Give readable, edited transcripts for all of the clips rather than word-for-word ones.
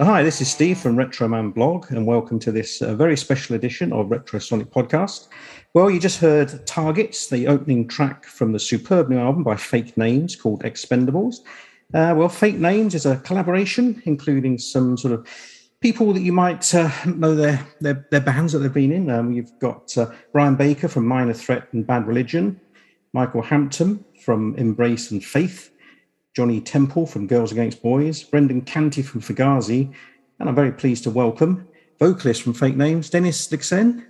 Hi, this is Steve from Retro Man Blog, and welcome to this very special edition of Retrosonic Podcast. Well, you just heard Targets, the opening track from the superb new album by Fake Names called Expendables. Fake Names is a collaboration including some sort of people that you might know their bands that they've been in. You've got Brian Baker from Minor Threat and Bad Religion, Michael Hampton from Embrace and Faith, Johnny Temple from Girls Against Boys, Brendan Canty from Fugazi, and I'm very pleased to welcome vocalist from Fake Names, Dennis Lyxzén.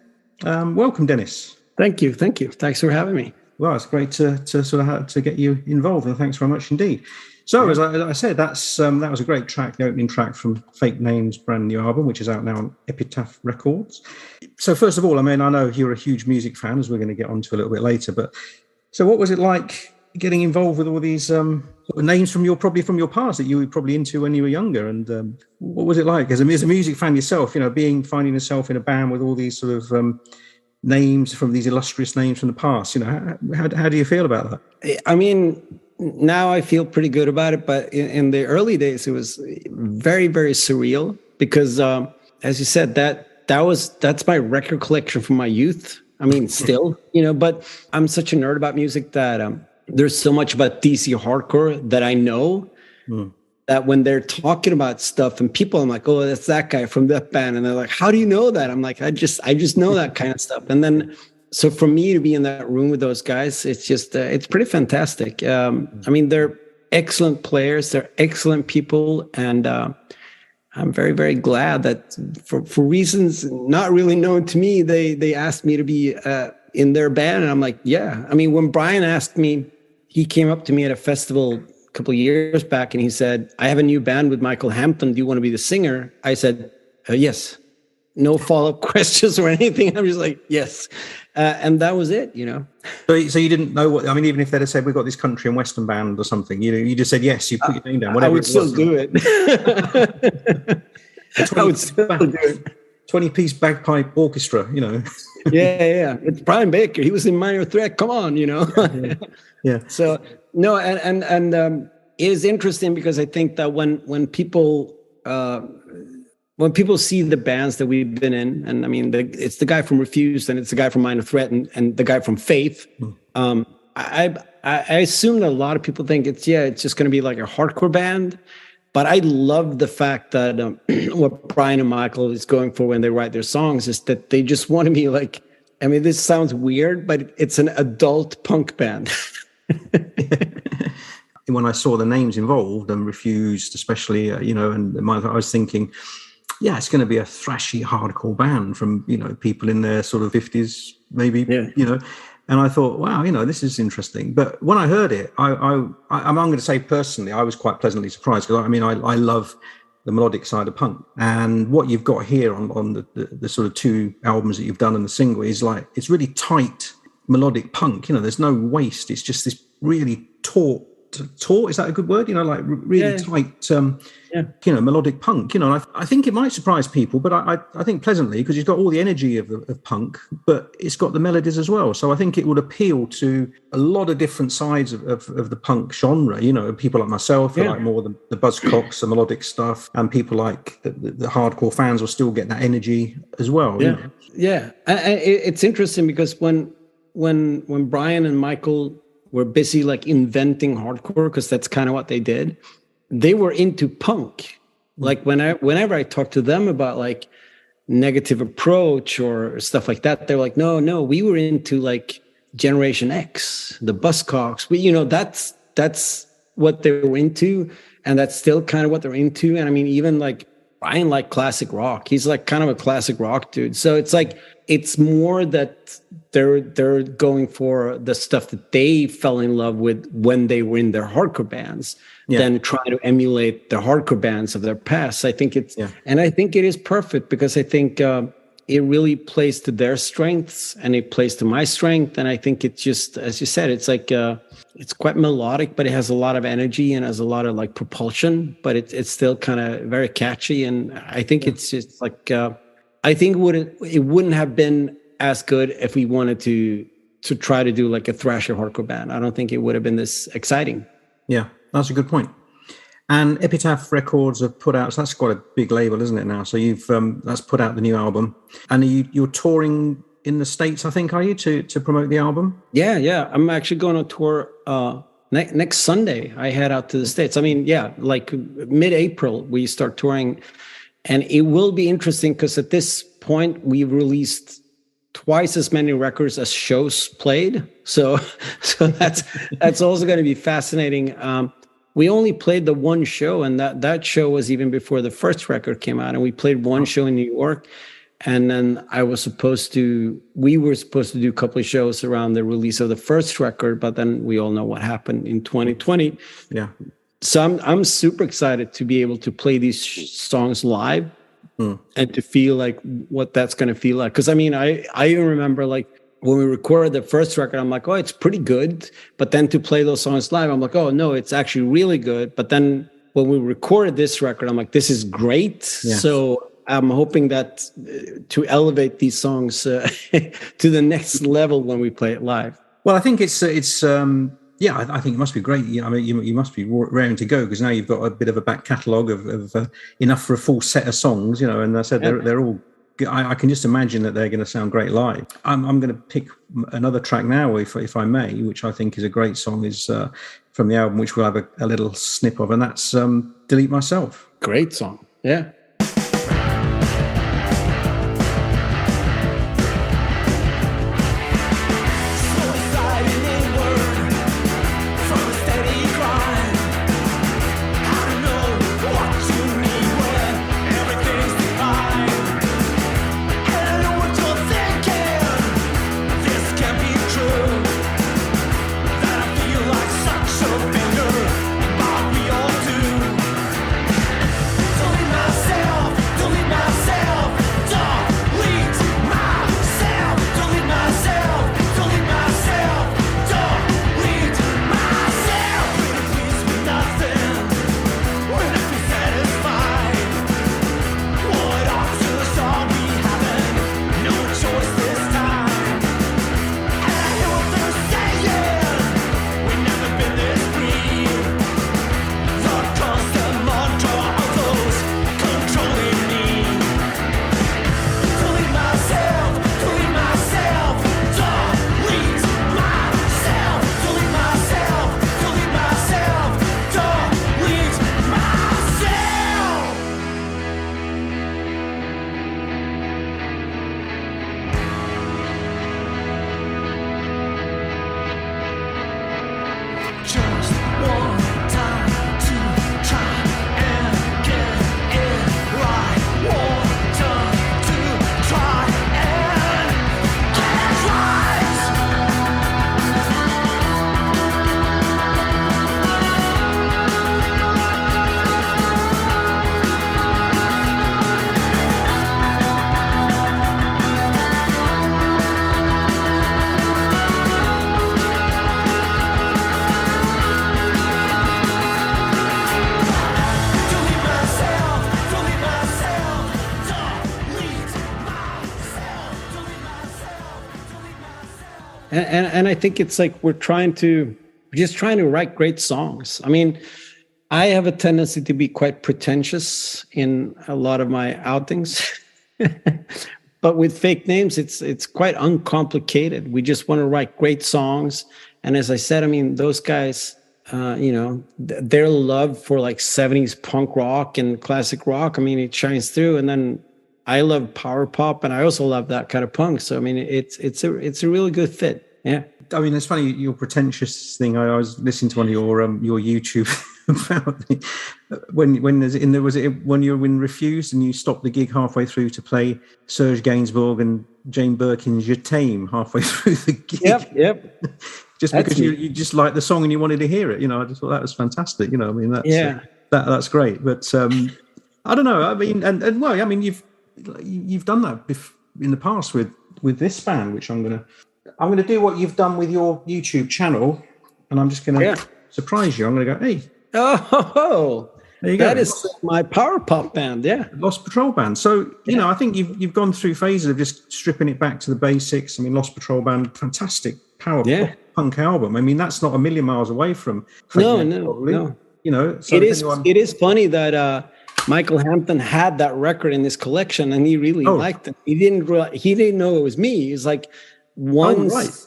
Welcome, Dennis. Thank you. Thanks for having me. Well, it's great to sort of have to get you involved, and thanks very much indeed. So, as I said, that was a great track, the opening track from Fake Names' brand new album, which is out now on Epitaph Records. So, first of all, I mean, I know you're a huge music fan, as we're going to get onto a little bit later, but so what was it like getting involved with all these names from your past that you were probably into when you were younger, and what was it like as a music fan yourself? You know, finding yourself in a band with all these sort of names from these illustrious names from the past. You know, how do you feel about that? I mean, now I feel pretty good about it, but in the early days, it was very, very surreal because, as you said, that's my record collection from my youth. I mean, still, you know, but I'm such a nerd about music that there's so much about DC hardcore that I know that when they're talking about stuff and people, I'm like, oh, that's that guy from that band. And they're like, how do you know that? I'm like, I just know that kind of stuff. And then, so for me to be in that room with those guys, it's just, it's pretty fantastic. I mean, they're excellent players. They're excellent people. And I'm very, very glad that for reasons not really known to me, they asked me to be in their band. And I'm like, yeah. I mean, when Brian asked me, he came up to me at a festival a couple of years back and he said, I have a new band with Michael Hampton. Do you want to be the singer? I said, yes. No follow-up questions or anything. I'm just like, yes. And that was it, you know. So you didn't know what, I mean, even if they'd have said, we've got this country and western band or something, you know, you just said, yes, you put your name down. I would still do it. I would still do it. 20-piece bagpipe orchestra, you know. yeah. It's Brian Baker. He was in Minor Threat. Come on, you know. Yeah. So no, and it is interesting because I think that when people see the bands that we've been in, and I mean, it's the guy from Refused and it's the guy from Minor Threat and the guy from Faith. I assume that a lot of people think it's just going to be like a hardcore band. But I love the fact that what Brian and Michael is going for when they write their songs is that they just want to be like, I mean, this sounds weird, but it's an adult punk band. When I saw the names involved and Refused, especially, you know, and I was thinking, yeah, it's going to be a thrashy, hardcore band from, you know, people in their sort of 50s, maybe, you know. And I thought, wow, you know, this is interesting. But when I heard it, I'm going to say personally, I was quite pleasantly surprised because I mean, I love the melodic side of punk, and what you've got here on the sort of two albums that you've done and the single is like it's really tight melodic punk. You know, there's no waste. It's just this really taut. Is that a good word? You know, like really tight, you know, melodic punk. You know, and I think it might surprise people, but I think pleasantly because it's got all the energy of punk, but it's got the melodies as well. So I think it would appeal to a lot of different sides of the punk genre. You know, people like myself who like more the buzzcocks, the melodic stuff, and people like the hardcore fans will still get that energy as well. Yeah, you know? Yeah. It's interesting because when Brian and Michael were busy like inventing hardcore, because that's kind of what they did. They were into punk. Like whenever I talk to them about like Negative Approach or stuff like that, they're like, no, we were into like Generation X, the Buzzcocks. You know, that's what they were into, and that's still kind of what they're into. And I mean, even like Brian liked classic rock. He's like kind of a classic rock dude. So it's like it's more that they're going for the stuff that they fell in love with when they were in their hardcore bands than trying to emulate the hardcore bands of their past. I think and I think it is perfect because I think it really plays to their strengths and it plays to my strength. And I think it's just, as you said, it's like it's quite melodic, but it has a lot of energy and has a lot of like propulsion, but it's still kind of very catchy. And I think it's just like I think it wouldn't have been as good if we wanted to try to do like a thrasher hardcore band. I don't think it would have been this exciting. Yeah, that's a good point. And Epitaph Records have put out, so that's quite a big label, isn't it now? So you've that's put out the new album, and you're touring in the States, I think, are you, to promote the album? Yeah. I'm actually going on tour next Sunday. I head out to the States. I mean, yeah, like mid-April we start touring, and it will be interesting because at this point we've released twice as many records as shows played. So that's also going to be fascinating. We only played the one show, and that show was even before the first record came out. And we played one show in New York, and then we were supposed to do a couple of shows around the release of the first record, but then we all know what happened in 2020. Yeah. So I'm super excited to be able to play these songs live and to feel like what that's going to feel like. Because I mean, I even remember like, when we recorded the first record, I'm like, oh, it's pretty good. But then to play those songs live, I'm like, oh, no, it's actually really good. But then when we recorded this record, I'm like, this is great. Yeah. So I'm hoping that to elevate these songs to the next level when we play it live. Well, I think it's yeah, I think it must be great. You know, I mean, you must be raring to go because now you've got a bit of a back catalogue of enough for a full set of songs, you know, and I said they're all, I can just imagine that they're going to sound great live. I'm going to pick another track now, if I may, which I think is a great song, is from the album, which we'll have a little snip of, and that's Delete Myself. Great song, yeah. And I think it's like we're just trying to write great songs. I mean, I have a tendency to be quite pretentious in a lot of my outings, but with Fake Names, it's quite uncomplicated. We just want to write great songs. And as I said, I mean, those guys, you know, their love for like 70s punk rock and classic rock, I mean, it shines through. And then I love power pop, and I also love that kind of punk. So I mean, it's a really good fit. Yeah. I mean, it's funny, your pretentious thing. I was listening to one of your YouTube about when you were in Refused and you stopped the gig halfway through to play Serge Gainsbourg and Jane Birkin's Je T'aime halfway through the gig. Yep. Just because you just liked the song and you wanted to hear it. You know, I just thought that was fantastic. You know, I mean, that's great. But I don't know. I mean, and well, I mean, you've done that in the past with this band, which I'm going to do what you've done with your YouTube channel, and I'm just going to surprise you. I'm going to go, hey. Oh, there you go. That is my power pop band, yeah. Lost Patrol Band. So, you know, I think you've gone through phases of just stripping it back to the basics. I mean, Lost Patrol Band, fantastic power pop punk album. I mean, that's not a million miles away from No. you know. So it is funny that Michael Hampton had that record in his collection, and he really liked it. He didn't know it was me. He's like, once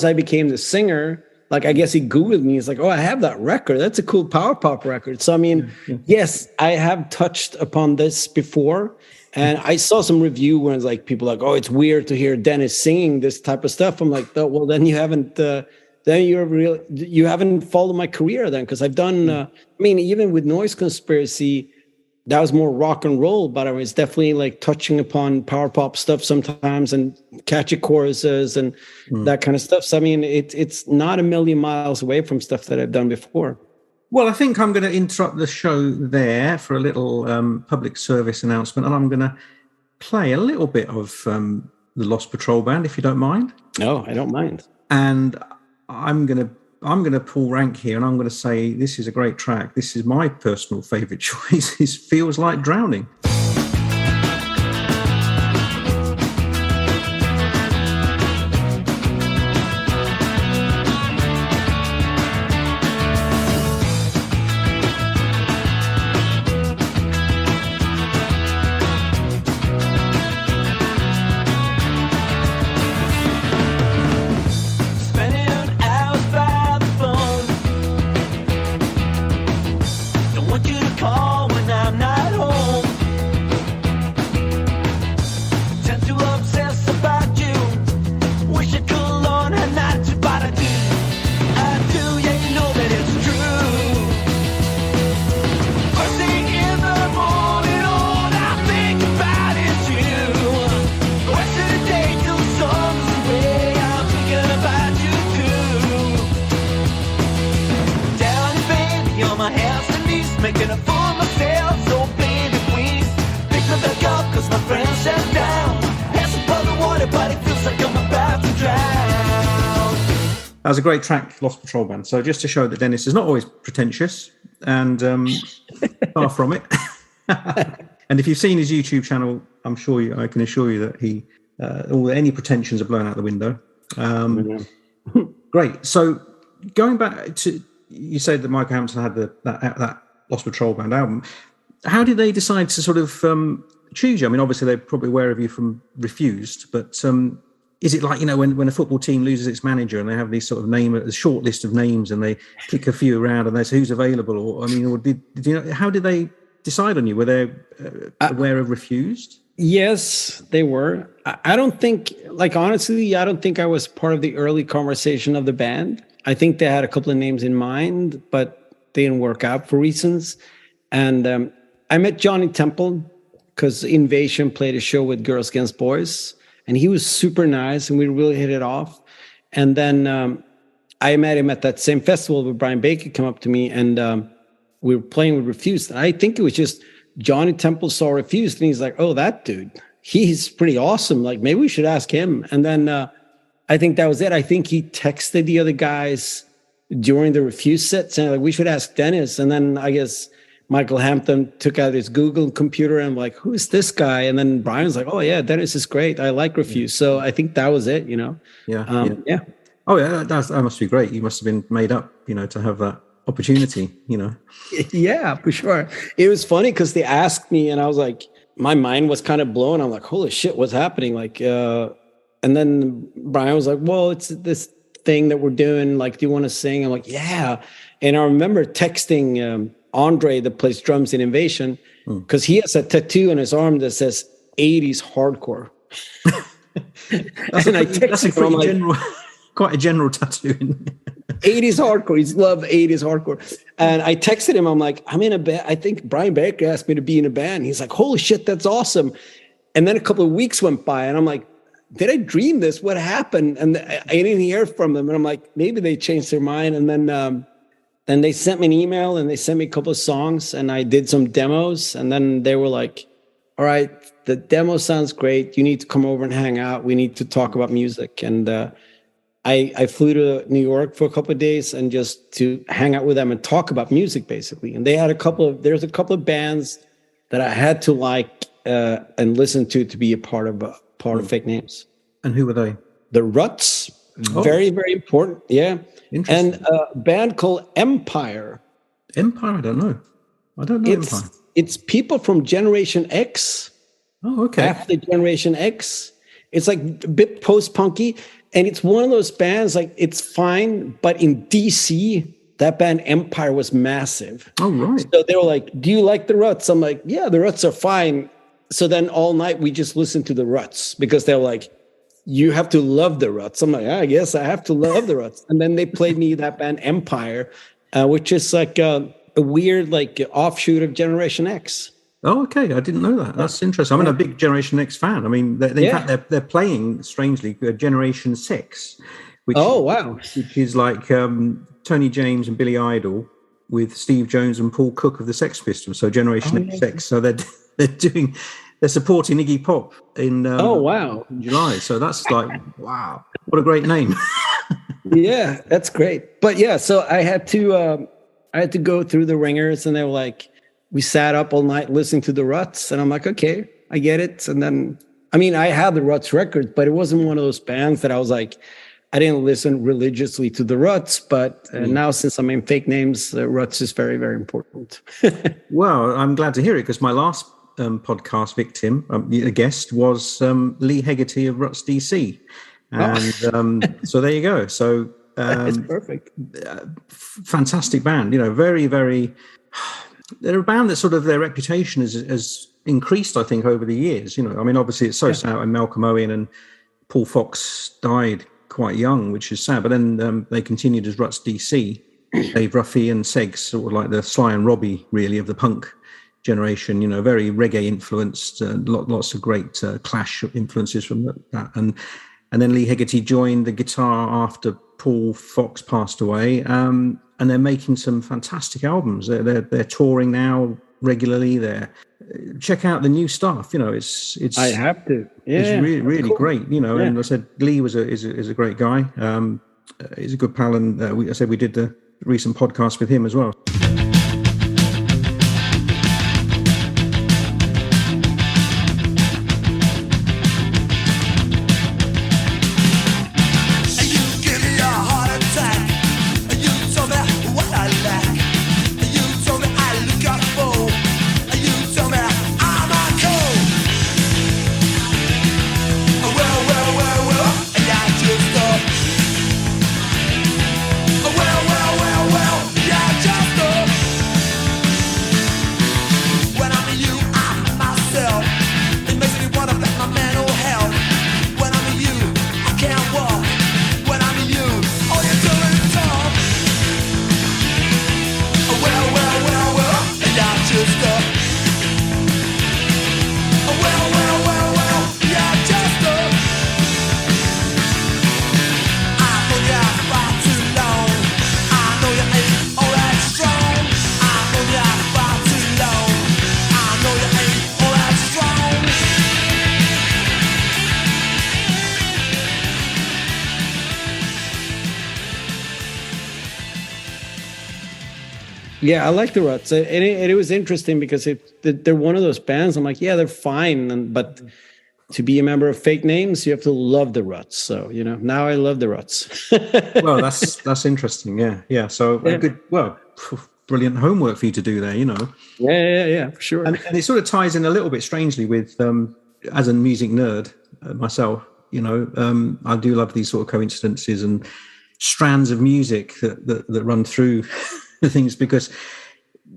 I became the singer, like, I guess he Googled me. He's like, oh, I have that record. That's a cool power pop record. So, I mean, yes, I have touched upon this before. And I saw some review where it's like, people are like, oh, it's weird to hear Dennis singing this type of stuff. I'm like, oh, well, then you haven't, you haven't followed my career then. Because I've done, I mean, even with Noise Conspiracy, that was more rock and roll, but I was definitely like touching upon power pop stuff sometimes and catchy choruses and that kind of stuff. So, I mean, it's not a million miles away from stuff that I've done before. Well, I think I'm going to interrupt the show there for a little public service announcement, and I'm going to play a little bit of the Lost Patrol Band, if you don't mind. No, I don't mind. And I'm going to pull rank here, and I'm going to say this is a great track. This is my personal favourite choice. It Feels Like Drowning. That was a great track, Lost Patrol Band. So just to show that Dennis is not always pretentious and far from it. And if you've seen his YouTube channel, I can assure you that he any pretensions are blown out the window. Great. So going back to, you said that Michael Hampton had that Lost Patrol Band album. How did they decide to sort of choose you? I mean, obviously they're probably aware of you from Refused, but is it like, you know, when a football team loses its manager and they have these sort of a short list of names and they click a few around and they say who's available? Or, I mean, or did you know, how did they decide on you? Were they aware of Refused? Yes, they were. I don't think, like, honestly, I don't think I was part of the early conversation of the band. I think they had a couple of names in mind, but they didn't work out for reasons. And I met Johnny Temple because Invasion played a show with Girls Against Boys. And he was super nice, and we really hit it off. And then I met him at that same festival where Brian Baker came up to me, and we were playing with Refused. And I think it was just Johnny Temple saw Refused, and he's like, oh, that dude, he's pretty awesome. Like, maybe we should ask him. And then I think that was it. I think he texted the other guys during the Refused set saying, like, we should ask Dennis. And then I guess Michael Hampton took out his Google computer and like, who is this guy? And then Brian was like, oh yeah, Dennis is great. I like Refused. So I think that was it, you know? Yeah. Oh yeah, that must be great. You must have been made up, you know, to have that opportunity, you know? Yeah, for sure. It was funny because they asked me and I was like, my mind was kind of blown. I'm like, holy shit, what's happening? Like, and then Brian was like, well, it's this thing that we're doing. Like, do you want to sing? I'm like, yeah. And I remember texting, Andre that plays drums in Invasion, because he has a tattoo on his arm that says 80s hardcore. Quite a general tattoo. 80s hardcore. He's loved 80s hardcore. And I texted him, I'm like, I'm in a band. I think Brian Baker asked me to be in a band. He's like, holy shit, that's awesome. And then a couple of weeks went by and I'm like, did I dream this? What happened? And I didn't hear from them. And I'm like, maybe they changed their mind. And then they sent me an email and they sent me a couple of songs and I did some demos. And then they were like, all right, the demo sounds great. You need to come over and hang out. We need to talk about music. And I flew to New York for a couple of days and just to hang out with them and talk about music, basically. And they had there's a couple of bands that I had to like and listen to be a part of Fake Names. And who were they? The Ruts. Very, very important. Yeah. And a band called Empire. Empire? I don't know Empire. It's people from Generation X. Oh, okay. After Generation X. It's like a bit post-punky. And it's one of those bands, like, it's fine. But in D.C., that band Empire was massive. Oh, right. So they were like, do you like the Ruts? I'm like, yeah, the Ruts are fine. So then all night we just listened to the Ruts because they're like, you have to love the Ruts. I'm like, I guess I have to love the Ruts. And then they played me that band Empire, which is like a weird like offshoot of Generation X. Oh, okay. I didn't know that. That's interesting. I'm a big Generation X fan. I mean, in fact, they're playing, strangely, Generation 6. Which is like Tony James and Billy Idol with Steve Jones and Paul Cook of the Sex Pistols. So Generation X. So they're supporting Iggy Pop in July. So that's like, wow, what a great name. Yeah, that's great. But yeah, so I had to go through the ringers, and they were like, we sat up all night listening to the Ruts, and I'm like, okay, I get it. And then, I mean, I had the Ruts record, but it wasn't one of those bands that I was like, I didn't listen religiously to the Ruts, but now since I'm in Fake Names, Ruts is very, very important. Well, I'm glad to hear it, because my last podcast victim, a guest, was Lee Hegarty of Ruts DC. And so there you go. So it's perfect. Fantastic band, very, very... They're a band that sort of their reputation has increased, I think, over the years. I mean, obviously it's so sad, and Malcolm Owen and Paul Fox died quite young, which is sad. But then they continued as Ruts DC. Dave Ruffy and Seggs, sort of like the Sly and Robbie, really, of the punk generation. Very reggae influenced, lots of great Clash influences from that. And then Lee Hegarty joined the guitar after Paul Fox passed away. And they're making some fantastic albums. They're touring now regularly. Check out the new stuff. It's. I have to. Yeah, it's really, really cool. great. And I said Lee is a great guy. He's a good pal, and I said we did the recent podcast with him as well. Yeah, I like the Ruts, and it was interesting because they're one of those bands. I'm like, yeah, they're fine, but to be a member of Fake Names, you have to love the Ruts. So now I love the Ruts. Well, that's interesting. Yeah. So good. Well, brilliant homework for you to do there. Yeah, for sure. And it sort of ties in a little bit strangely with as a music nerd myself. I do love these sort of coincidences and strands of music that run through the things, because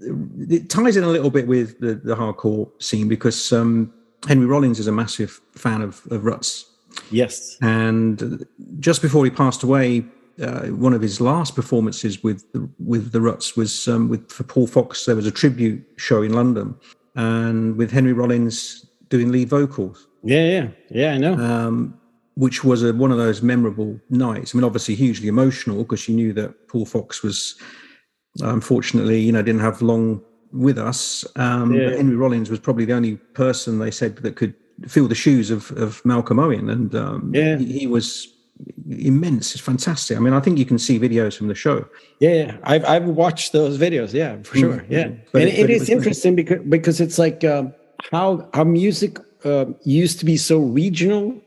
it ties in a little bit with the hardcore scene, because Henry Rollins is a massive fan of Ruts. Yes. And just before he passed away, one of his last performances with the Ruts was for Paul Fox. There was a tribute show in London, and with Henry Rollins doing lead vocals. Yeah, I know. Which was one of those memorable nights. I mean, obviously hugely emotional, because you knew that Paul Fox was, unfortunately, didn't have long with us. But Henry Rollins was probably the only person, they said, that could fill the shoes of Malcolm Owen. And he was immense. It's fantastic. I mean, I think you can see videos from the show. Yeah. I've watched those videos. Yeah, for sure. Yeah. But it is interesting because it's like how music used to be so regional.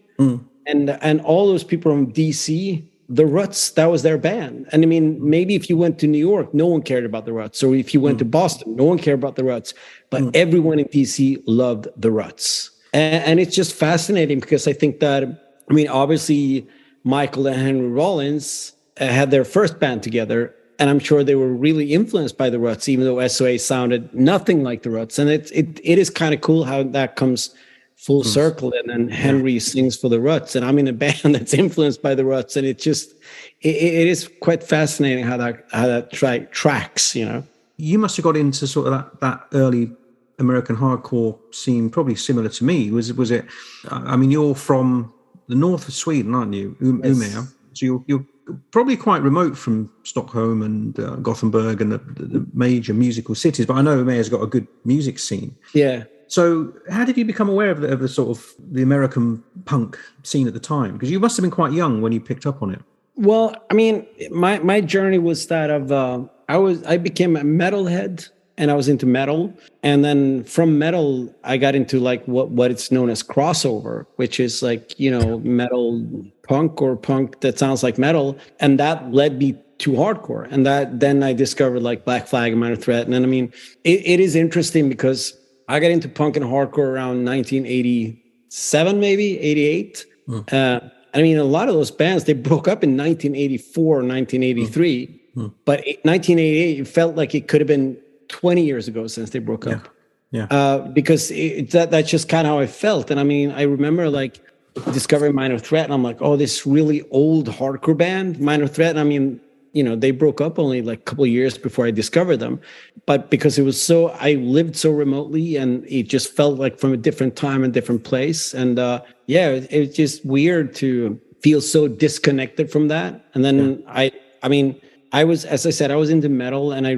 And all those people from DC the Ruts, that was their band. And I mean, maybe if you went to New York, no one cared about the Ruts. Or if you went to Boston, no one cared about the Ruts. But everyone in DC loved the Ruts. And it's just fascinating because I think that, I mean, obviously, Michael and Henry Rollins had their first band together. And I'm sure they were really influenced by the Ruts, even though S.O.A sounded nothing like the Ruts. And it is kind of cool how that comes full circle. And then Henry sings for the Ruts, and I'm in a band that's influenced by the Ruts. And it is quite fascinating how that tracks, you know. You must have got into sort of that early American hardcore scene, probably similar to me. Was it? I mean, you're from the north of Sweden, aren't you? Umea. So you're probably quite remote from Stockholm and Gothenburg and the major musical cities. But I know Umea's got a good music scene. Yeah. So how did you become aware of the sort of the American punk scene at the time? Because you must have been quite young when you picked up on it. Well, I mean, my journey was that of I became a metalhead, and I was into metal. And then from metal, I got into like what it's known as crossover, which is like, you know, metal punk or punk that sounds like metal. And that led me to hardcore. And then I discovered like Black Flag and Minor Threat. And then, I mean, it is interesting because I got into punk and hardcore around 1987, maybe 88. I mean, a lot of those bands, they broke up in 1984, 1983. But 1988, it felt like it could have been 20 years ago since they broke up. Because that's just kind of how I felt. And I mean, I remember like discovering Minor Threat, and I'm like, oh, this really old hardcore band, Minor Threat. And I mean, you know, they broke up only like a couple of years before I discovered them. But because I lived so remotely, and it just felt like from a different time and different place. And it was just weird to feel so disconnected from that. And then I mean, I was, as I said, I was into metal, and I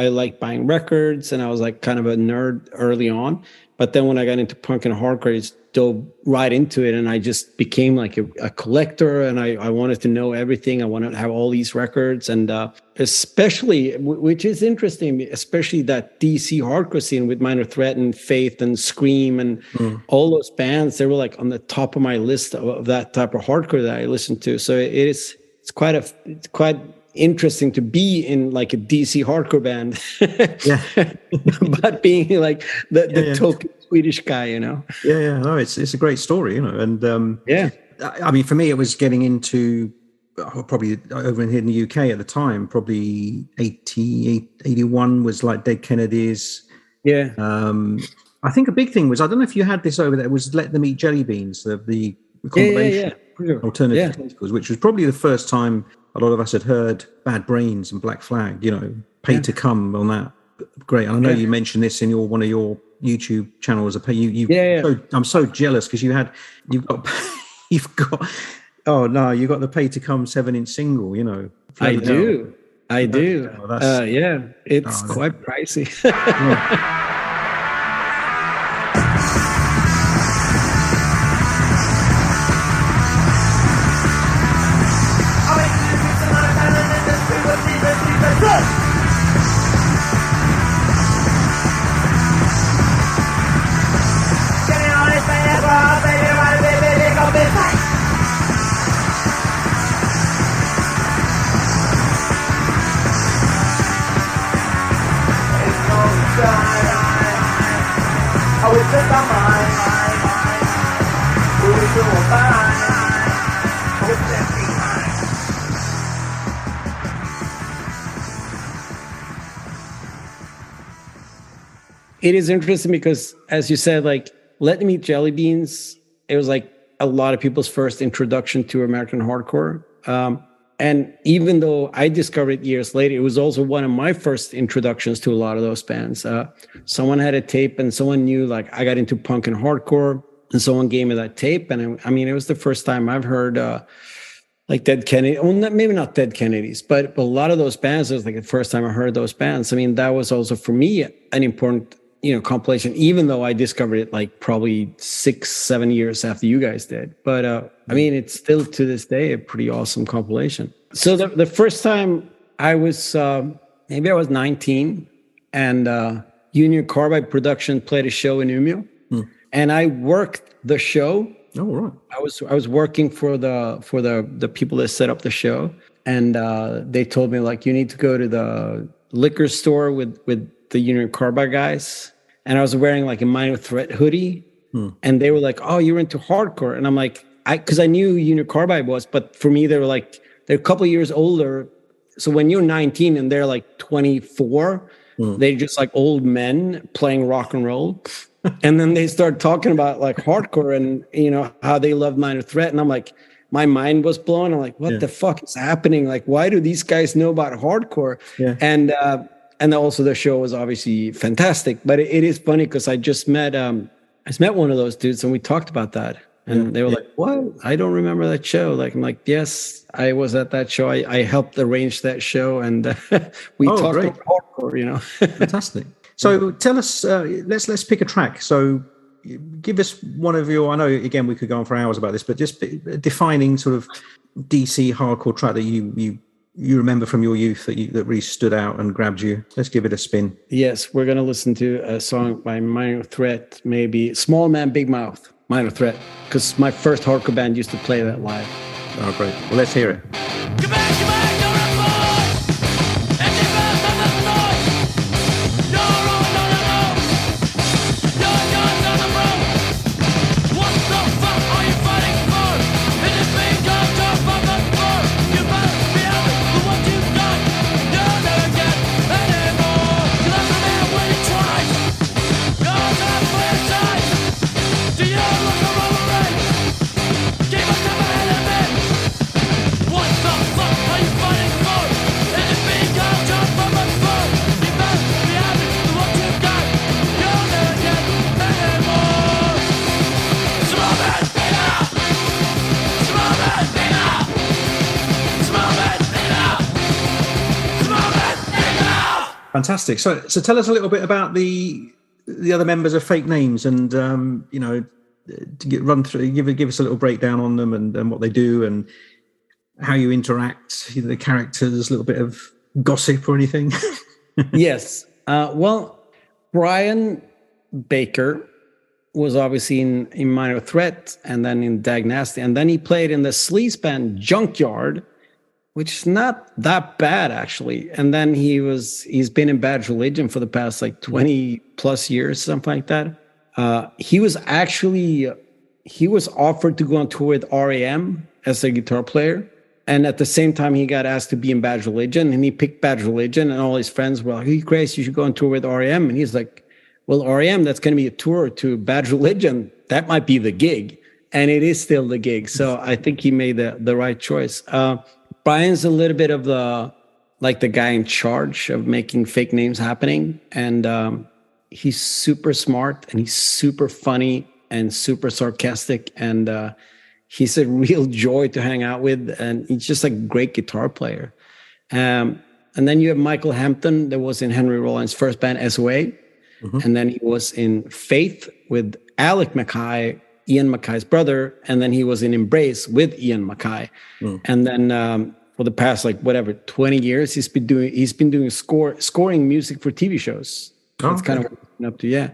liked buying records, and I was like kind of a nerd early on. But then when I got into punk and hardcore, I just dove right into it, and I just became like a collector, and I wanted to know everything. I wanted to have all these records, and especially, which is interesting, especially that DC hardcore scene with Minor Threat and Faith and Scream and all those bands. They were like on the top of my list of that type of hardcore that I listened to. So it's quite interesting to be in like a DC hardcore band, but being like the token Swedish guy, you know. No, it's a great story, you know. And I mean, for me, it was getting into probably over here in the UK at the time, probably 81 was like Dead Kennedys. I think a big thing was, I don't know if you had this over there, was Let Them Eat Jelly Beans, the compilation Alternative Tentacles, which was probably the first time a lot of us had heard Bad Brains and Black Flag, you know, Pay to Come on that. Great. And I know you mentioned this in one of your YouTube channels. I'm so jealous because you've got the Pay to Come 7-inch single, you know. I do. It's quite pricey. It is interesting because, as you said, like Let Them Eat Jelly Beans, it was like a lot of people's first introduction to American hardcore. And even though I discovered it years later, it was also one of my first introductions to a lot of those bands. Someone had a tape, and someone knew like I got into punk and hardcore, and someone gave me that tape. And I mean, it was the first time I've heard like Dead Kennedy, maybe not Dead Kennedys, but a lot of those bands, it was like the first time I heard those bands. I mean, that was also for me an important, you know, compilation, even though I discovered it like probably 6-7 years after you guys did. But I mean, it's still to this day a pretty awesome compilation. So the first time I was, maybe I was 19, and Union Carbide Productions played a show in Umea. And I worked the show Oh, right. I was working for the people that set up the show, and they told me, like, you need to go to the liquor store with the Union Carbide guys. And I was wearing like a Minor Threat hoodie, and they were like, "Oh, you're into hardcore," and I'm like, because I knew Union Carbide was, but for me, they were like, they're a couple of years older. So when you're 19 and they're like 24, they're just like old men playing rock and roll. And then they start talking about like hardcore and, you know, how they love Minor Threat. And I'm like, my mind was blown. I'm like, what the fuck is happening? Like, why do these guys know about hardcore? Yeah. And also the show was obviously fantastic. But it is funny because I just met one of those dudes and we talked about that. And they were like, what? I don't remember that show. Like, I'm like, yes, I was at that show. I helped arrange that show. And we talked about hardcore, you know. Fantastic. So tell us, let's pick a track. So give us one of your, I know, again, we could go on for hours about this, but just defining sort of DC hardcore track that you remember from your youth that really stood out and grabbed you. Let's give it a spin. Yes, we're going to listen to a song by Minor Threat, maybe Small Man, Big Mouth, Minor Threat, because my first hardcore band used to play that live. Oh, great. Well, let's hear it. Come back, Fantastic. So tell us a little bit about the other members of Fake Names, and you know, give us a little breakdown on them and what they do and how you interact, the characters, a little bit of gossip or anything. Yes. Well, Brian Baker was obviously in Minor Threat and then in Dag Nasty, and then he played in the sleaze band Junkyard, which is not that bad actually. And then he's been in Bad Religion for the past like 20 plus years, something like that. He was offered to go on tour with R.E.M. as a guitar player. And at the same time, he got asked to be in Bad Religion, and he picked Bad Religion, and all his friends were like, hey, Grace, you should go on tour with R.E.M. And he's like, well, R.E.M., that's going to be a tour to Bad Religion. That might be the gig. And it is still the gig. So I think he made the right choice. Brian's a little bit of the guy in charge of making Fake Names happening. And he's super smart, and he's super funny and super sarcastic. And he's a real joy to hang out with. And he's just a great guitar player. And then you have Michael Hampton that was in Henry Rollins' first band, S.O.A. Mm-hmm. And then he was in Faith with Alec Mackay, Ian Mackay's brother, and then he was in Embrace with Ian Mackay. And then for the past 20 years, he's been doing scoring music for TV shows. That's kind of what I'm up to. Yeah.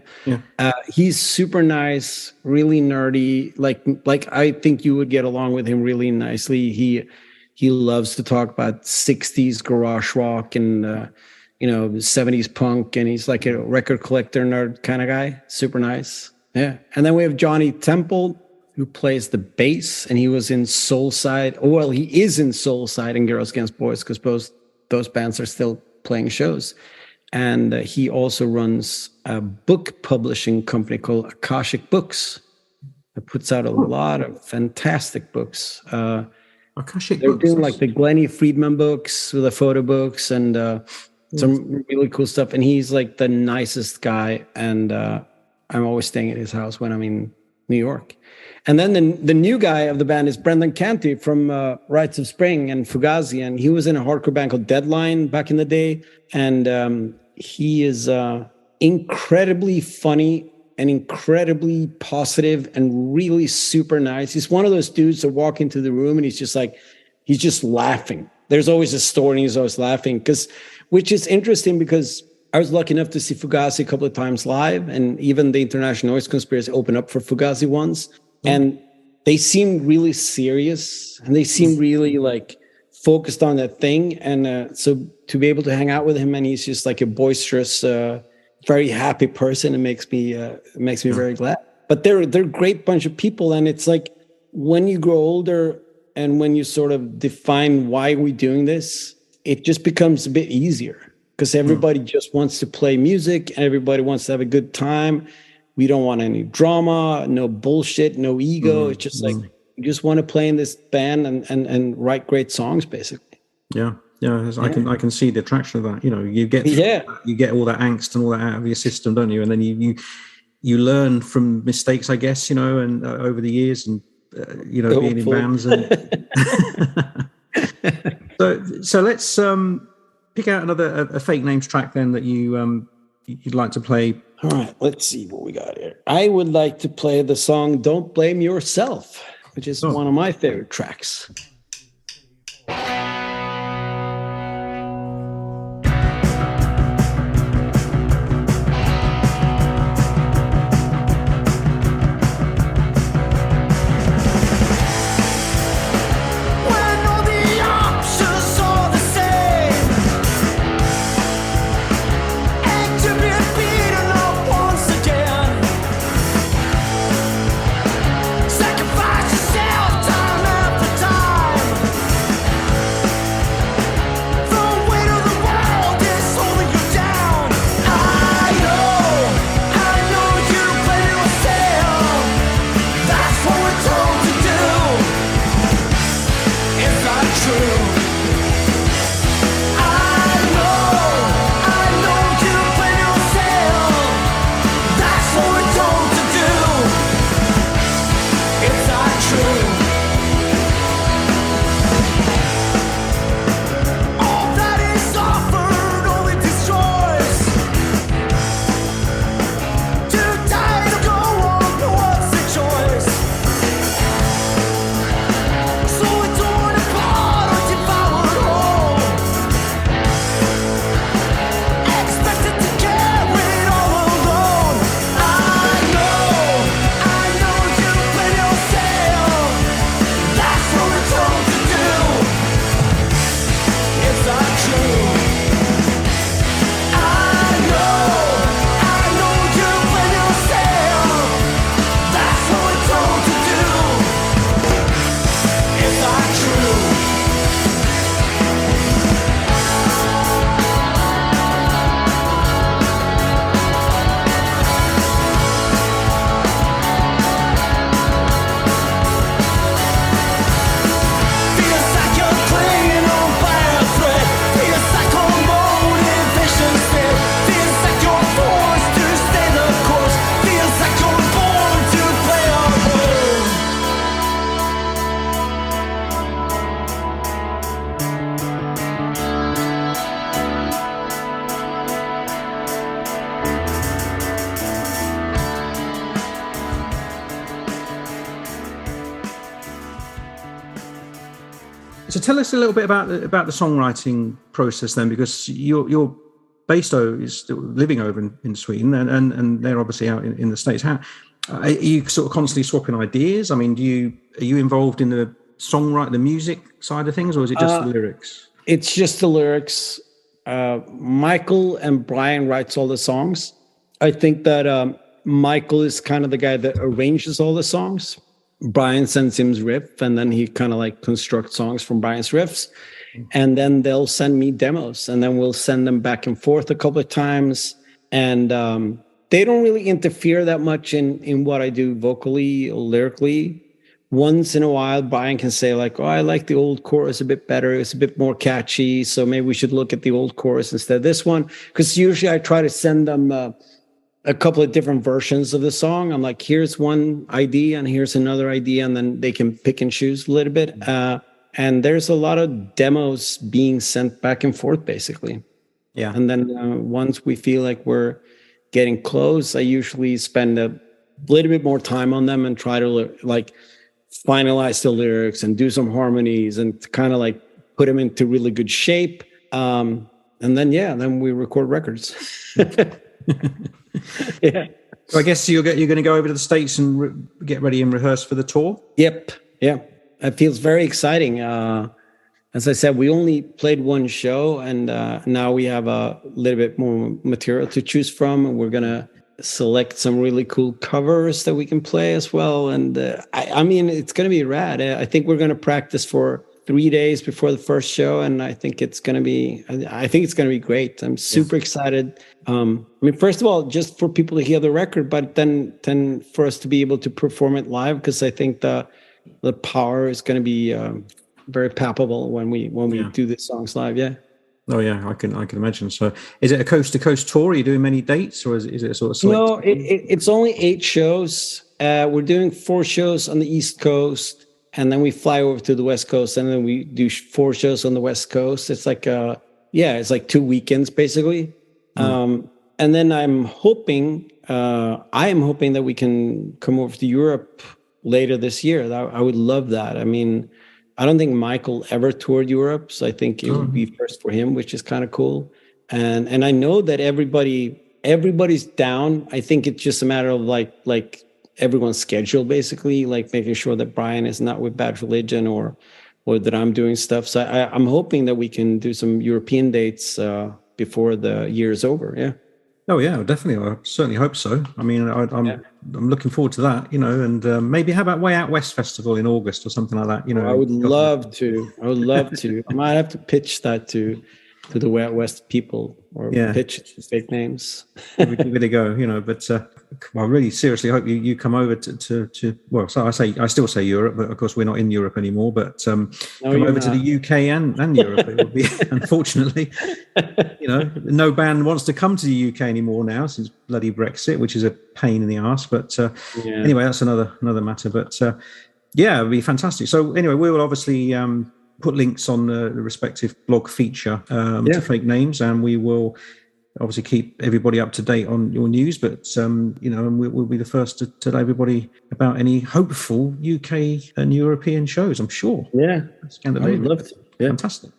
He's super nice, really nerdy. Like I think you would get along with him really nicely. He loves to talk about 60s garage rock and 70s punk, and he's like a record collector nerd kind of guy. Super nice. Yeah. And then we have Johnny Temple, who plays the bass, and he was in Soulside. Well, he is in Soulside and Girls Against Boys, because both those bands are still playing shows. And he also runs a book publishing company called Akashic Books that puts out a lot of fantastic books. Akashic they're Books? doing like the Glennie Friedman books, with the photo books, and some really cool stuff. And he's like the nicest guy. And I'm always staying at his house when I'm in New York. And then the new guy of the band is Brendan Canty from Rites of Spring and Fugazi. And he was in a hardcore band called Deadline back in the day. And he is incredibly funny and incredibly positive and really super nice. He's one of those dudes that walk into the room and he's just laughing. There's always a story and he's always laughing, which is interesting because I was lucky enough to see Fugazi a couple of times live, and even the International Noise Conspiracy opened up for Fugazi once. And they seem really serious and they seem really like focused on that thing. And so to be able to hang out with him, and he's just like a boisterous, very happy person, it makes me very glad. But they're a great bunch of people, and it's like when you grow older and when you sort of define why we're doing this, it just becomes a bit easier because everybody just wants to play music and everybody wants to have a good time. We don't want any drama, no bullshit, no ego. It's just like you just want to play in this band and write great songs, basically. Yeah. I can see the attraction of that. You know, you get all that angst and all that out of your system, don't you? And then you learn from mistakes, I guess, you know, and over the years, and you know, being in bands. And so let's pick out a fake names track then that you'd like to play. All right, let's see what we got here. I would like to play the song "Don't Blame Yourself," which is one of my favorite tracks. So tell us a little bit about the songwriting process then, because your basso is still living over in Sweden, and they're obviously out in the States. How are you sort of constantly swapping ideas? I mean, are you involved in the songwriting, the music side of things, or is it just the lyrics? It's just the lyrics. Michael and Brian writes all the songs. I think that Michael is kind of the guy that arranges all the songs. Brian sends him riff, and then he kind of like constructs songs from Brian's riffs. And then they'll send me demos, and then we'll send them back and forth a couple of times. And they don't really interfere that much in what I do vocally or lyrically. Once in a while, Brian can say like, oh, I like the old chorus a bit better. It's a bit more catchy. So maybe we should look at the old chorus instead of this one. Because usually I try to send them a couple of different versions of the song. I'm like, here's one idea and here's another idea. And then they can pick and choose a little bit. And there's a lot of demos being sent back and forth, basically. Yeah. And then once we feel like we're getting close, I usually spend a little bit more time on them and try to like finalize the lyrics and do some harmonies and kind of like put them into really good shape. And then we record records. Yeah. So I guess you're going to go over to the States and get ready and rehearse for the tour? Yep. Yeah. It feels very exciting. As I said, we only played one show, and now we have a little bit more material to choose from. And we're going to select some really cool covers that we can play as well. And I mean, it's going to be rad. I think we're going to practice for 3 days before the first show, and I think it's going to be great. I'm super excited. I mean, first of all, just for people to hear the record, but then for us to be able to perform it live, because I think the power is going to be very palpable when we do the songs live. Yeah. Oh yeah, I can imagine. So, is it a coast to coast tour? Are you doing many dates, or is it a sort of select? No, it's only 8 shows. We're doing 4 shows on the East Coast, and then we fly over to the West Coast, and then we do 4 shows on the West Coast. It's like it's like 2 weekends basically. And then I am hoping that we can come over to Europe later this year. I would love that. I mean, I don't think Michael ever toured Europe, so I think it would be first for him, which is kind of cool. And I know that everybody's down. I think it's just a matter of like everyone's schedule, basically, like making sure that Brian is not with Bad Religion or that I'm doing stuff. So I'm hoping that we can do some European dates before the year is over. Yeah. Oh yeah, definitely. I certainly hope so. I mean, I'm looking forward to that, and maybe how about Way Out West Festival in August or something like that, I would love to. I might have to pitch that to the Way Out West people, or pitch it to fake names. We give it a go, but I really seriously hope you come over to well, so I still say Europe, but of course we're not in Europe anymore, but come over to the UK and Europe. It would be, unfortunately, no band wants to come to the UK anymore now since bloody Brexit, which is a pain in the arse. But anyway, that's another matter. But it would be fantastic. So anyway, we will obviously put links on the respective blog feature to Fake Names, and we will obviously keep everybody up to date on your news, but and we'll be the first to tell everybody about any hopeful UK and European shows, I'm sure. Yeah, I would love to. Yeah. Fantastic.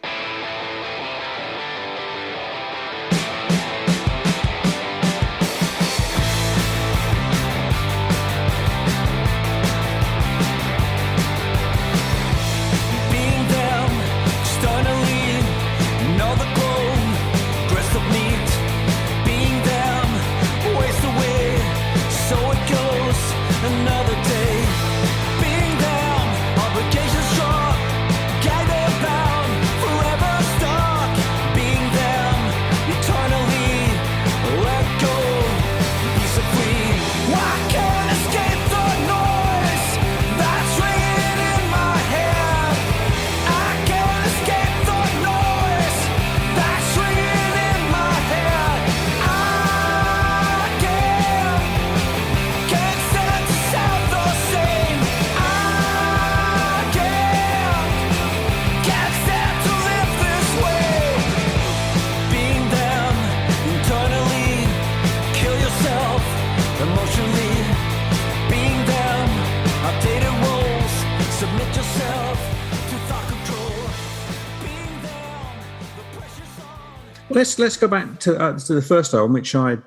Let's go back to the first album, which I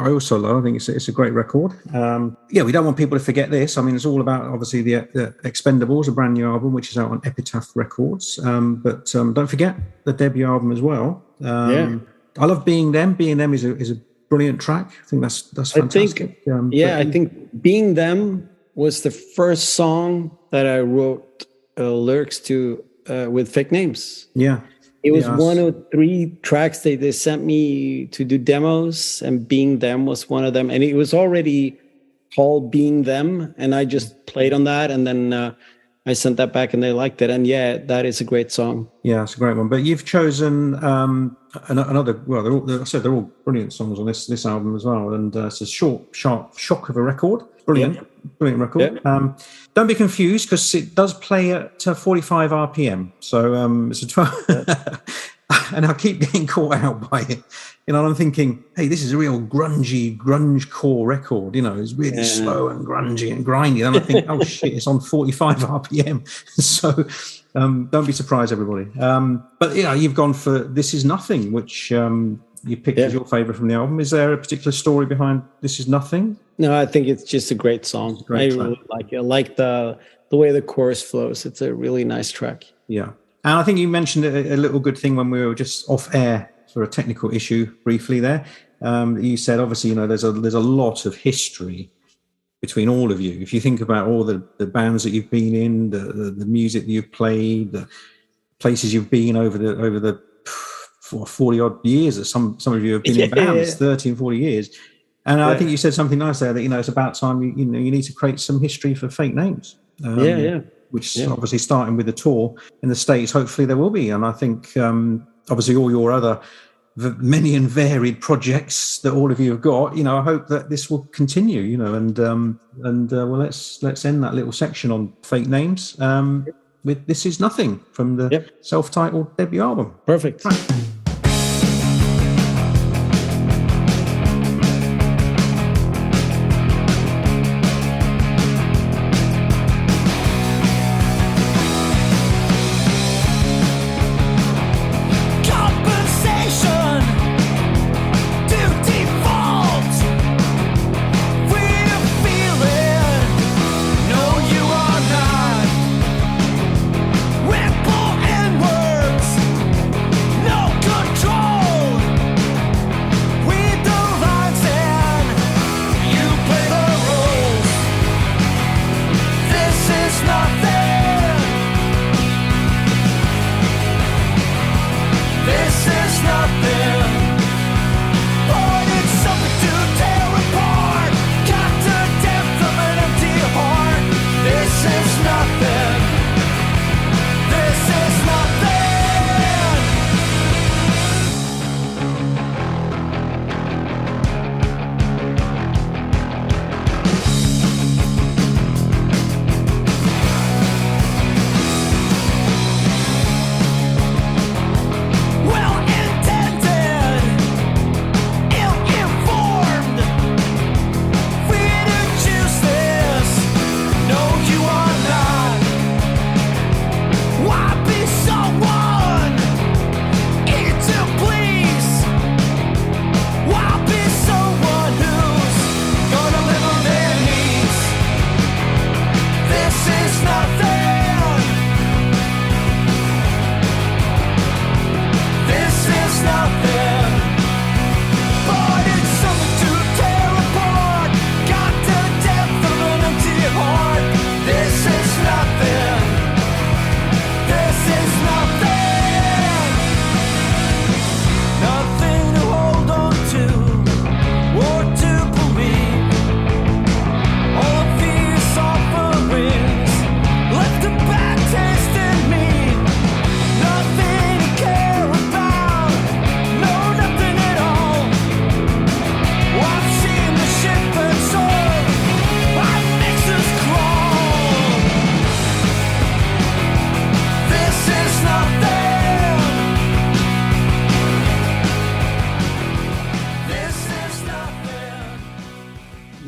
also love. I think it's a great record. We don't want people to forget this. I mean, it's all about obviously the Expendables, a brand new album which is out on Epitaph Records. But don't forget the debut album as well. I love Being Them. Being Them is a brilliant track. I think that's fantastic. I think Being Them was the first song that I wrote lyrics to with Fake Names. Yeah. It was one of 3 tracks they sent me to do demos, and Being Them was one of them. And it was already called Being Them, and I just played on that, and then I sent that back, and they liked it. And that is a great song. Yeah, it's a great one. But you've chosen another. Well, they're all brilliant songs on this album as well. And it's a short, sharp shock of a record. Brilliant record. Yeah. Don't be confused, because it does play at 45 RPM. So it's a 12. And I keep getting caught out by it. And I'm thinking, hey, this is a real grunge core record. It's really slow and grungy and grindy. And I think, oh shit, it's on 45 RPM. So don't be surprised, everybody. But you've gone for This Is Nothing, which you picked as your favorite from the album. Is there a particular story behind This Is Nothing? No, I think it's just a great song. I really like it. I like the way the chorus flows. It's a really nice track. Yeah. And I think you mentioned a little good thing when we were just off air for a technical issue briefly there. You said, obviously, there's a lot of history between all of you. If you think about all the bands that you've been in, the music that you've played, the places you've been over the 40 odd years, that some of you have been in bands, 30 and 40 years. And I think you said something nice there that, it's about time you need to create some history for Fake Names. Which obviously starting with the tour in the States, hopefully there will be. And I think obviously all your other many and varied projects that all of you have got, I hope that this will continue, and well, let's end that little section on Fake Names with This Is Nothing from the self-titled debut album. Perfect. Right.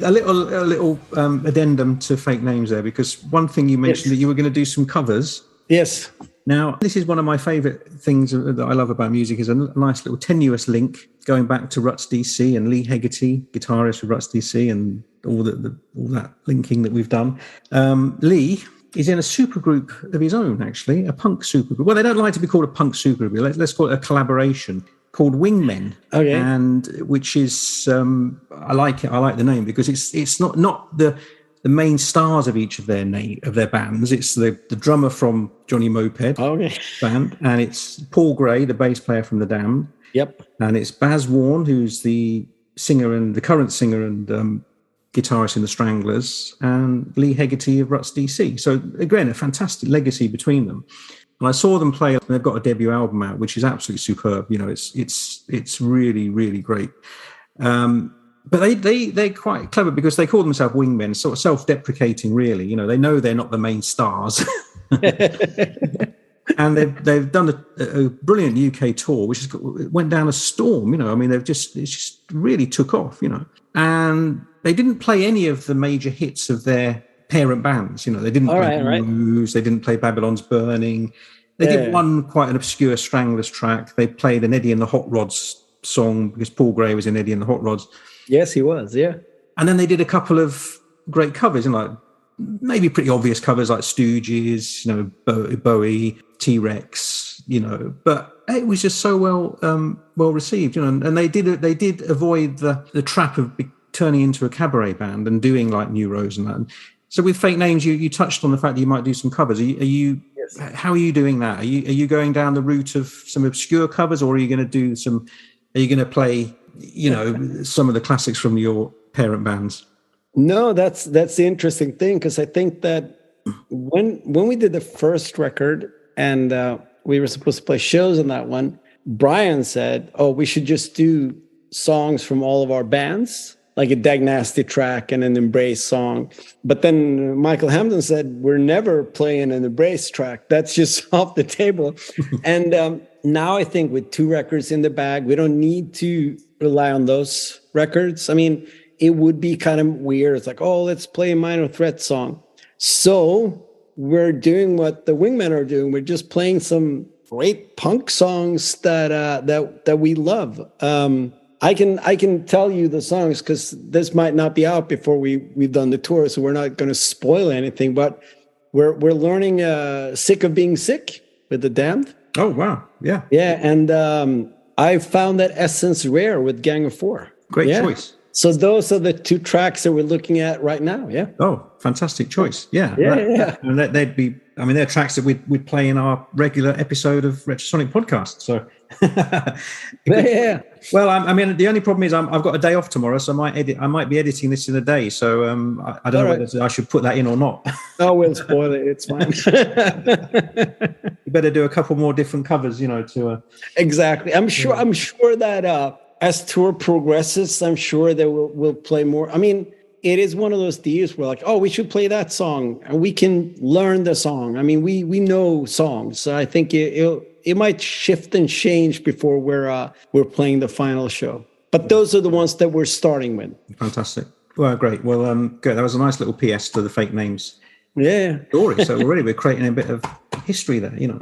A little addendum to Fake Names there, because one thing you mentioned that you were going to do some covers. Yes. Now, this is one of my favourite things that I love about music, is a nice little tenuous link going back to Ruts DC and Lee Hegarty, guitarist of Ruts DC, and all that linking that we've done. Lee is in a supergroup of his own, actually, a punk supergroup. Well, they don't like to be called a punk supergroup. Let's call it a collaboration called Wingmen. Okay. And which is, I like it. I like the name because it's not the main stars of each of their bands. It's the drummer from Johnny Moped band, and it's Paul Gray, the bass player from The Damned. Yep. And it's Baz Warne, who's the current singer and guitarist in the Stranglers, and Lee Hegarty of Ruts DC. So again, a fantastic legacy between them. And I saw them play, and they've got a debut album out, which is absolutely superb. It's really, really great. But they're quite clever because they call themselves Wingmen, sort of self-deprecating, really. They know they're not the main stars. And they've done a brilliant UK tour, which went down a storm. It just really took off. And they didn't play any of the major hits of their parent bands. They didn't play Blues, they didn't play Babylon's Burning. They did one quite an obscure Stranglers track. They played an Eddie and the Hot Rods song, because Paul Gray was in Eddie and the Hot Rods. Yes, he was, yeah. And then they did a couple of great covers, and like maybe pretty obvious covers like Stooges, you know, Bowie, T-Rex, you know, but it was just so well received, you know, and they did avoid the trap of turning into a cabaret band and doing like New Rose and that. And so with Fake Names, you touched on the fact that you might do some covers. Are you yes. How are you doing that? Are you going down the route of some obscure covers, or are you going to play, you know, some of the classics from your parent bands? No, that's the interesting thing, because I think that when we did the first record and we were supposed to play shows on that one, Brian said, "Oh, we should just do songs from all of our bands, like a Dag Nasty track and an Embrace song." But then Michael Hampton said, "We're never playing an Embrace track. That's just off the table." And now I think with 2 records in the bag, we don't need to rely on those records. I mean, it would be kind of weird. It's like, oh, let's play a Minor Threat song. So we're doing what the Wingmen are doing. We're just playing some great punk songs that we love. I can tell you the songs, because this might not be out before we've done the tour, so we're not going to spoil anything. But we're learning "Sick of Being Sick" with The Damned. Oh wow, yeah, yeah, and I found that Essence Rare with Gang of Four. Great choice. So those are the 2 tracks that we're looking at right now. Yeah. Oh, fantastic choice. Yeah. Yeah. And they'd be, I mean, they're tracks that we'd play in our regular episode of Retrosonic Podcast. So. Yeah. Well, I mean, the only problem is I've got a day off tomorrow, so I might be editing this in a day. So I don't know whether I should put that in or not. Oh, we'll spoil it. It's fine. You better do a couple more different covers, you know, to. Exactly. I'm sure that as tour progresses, I'm sure that we'll play more. I mean, it is one of those deals where like, oh, we should play that song, and we can learn the song. I mean, we know songs, so I think it might shift and change before we're playing the final show. But those are the ones that we're starting with. Fantastic. Well, great. Well, good. That was a nice little PS to the Fake Names. Yeah. Story. So already we're creating a bit of history there, you know.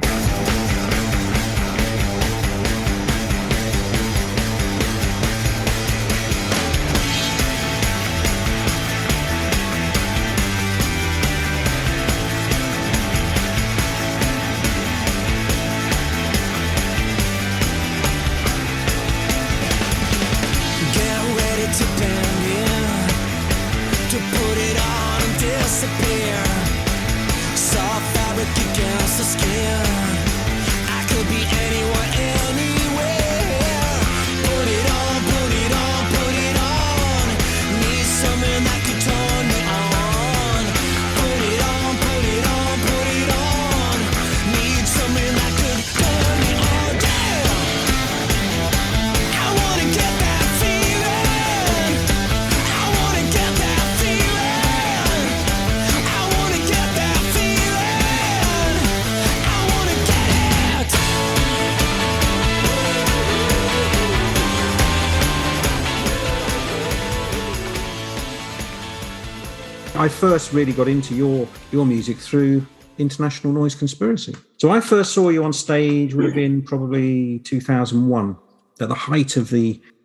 I first really got into your music through International Noise Conspiracy. So I first saw you on stage would have been probably 2001, at the height of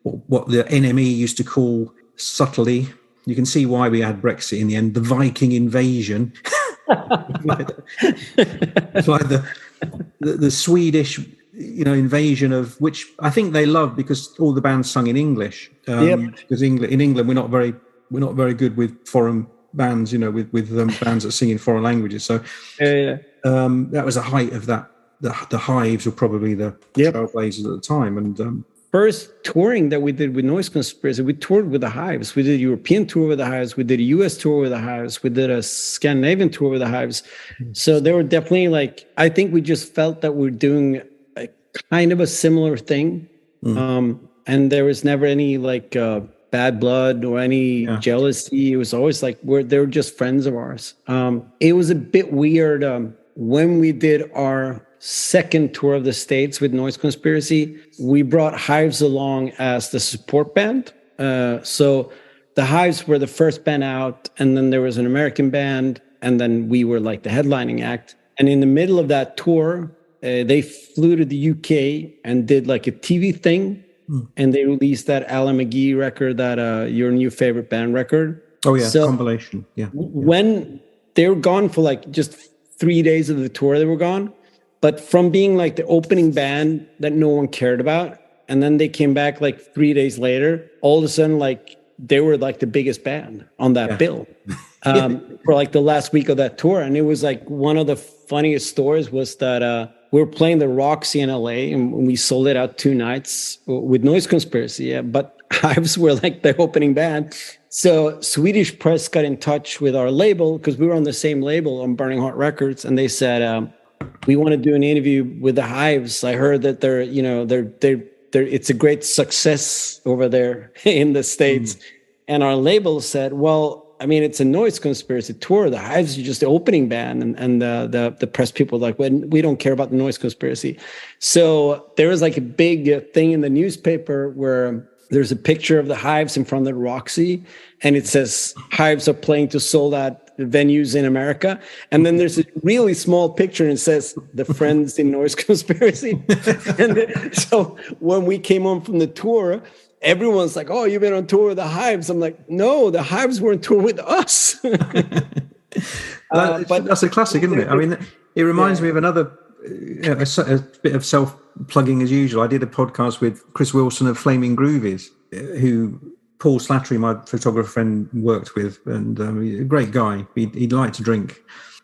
what the NME used to call subtly. You can see why we had Brexit in the end. The Viking invasion. It's like the Swedish, you know, invasion of which I think they loved because all the bands sung in English. Because in England we're not very good with foreign bands, you know, with bands that sing in foreign languages. So that was the height of that. The Hives were probably the trailblazers at the time. And first touring that we did with Noise Conspiracy, we toured with the Hives. We did a European tour with the Hives. We did a US tour with the Hives. We did a Scandinavian tour with the Hives. So they were definitely like, I think we just felt that we're doing a kind of a similar thing. And there was never any like bad blood or any jealousy. It was always like they were just friends of ours. It was a bit weird when we did our second tour of the States with Noise Conspiracy. We brought Hives along as the support band. So the Hives were the first band out, and then there was an American band, and then we were like the headlining act. And in the middle of that tour, they flew to the UK and did like a TV thing and they released that Alan McGee record, that Your New Favorite Band record. Oh yeah, so compilation. Yeah. When they were gone for like just 3 days of the tour, they were gone. But from being like the opening band that no one cared about, and then they came back like 3 days later, all of a sudden, like they were like the biggest band on that bill for like the last week of that tour. And it was like one of the funniest stories was that we were playing the Roxy in LA, and we sold it out 2 nights with Noise Conspiracy. Yeah, but Hives were like the opening band. So Swedish press got in touch with our label, because we were on the same label on Burning Heart Records, and they said, we want to do an interview with the Hives. I heard that they're it's a great success over there in the States. And our label said, well, I mean, it's a Noise Conspiracy tour. The Hives are just the opening band. And the press people were like, well, we don't care about the Noise Conspiracy. So there was like a big thing in the newspaper where there's a picture of the Hives in front of the Roxy, and it says Hives are playing to sold out venues in America. And then there's a really small picture, and it says the Friends in Noise Conspiracy. And so when we came home from the tour, everyone's like, oh, you've been on tour with the Hives. I'm like, no, the Hives were on tour with us. But that's a classic, isn't it? I mean, it reminds me of another a bit of self-plugging as usual. I did a podcast with Chris Wilson of Flaming Groovies, who Paul Slattery, my photographer friend, worked with, and a great guy. He'd like to drink,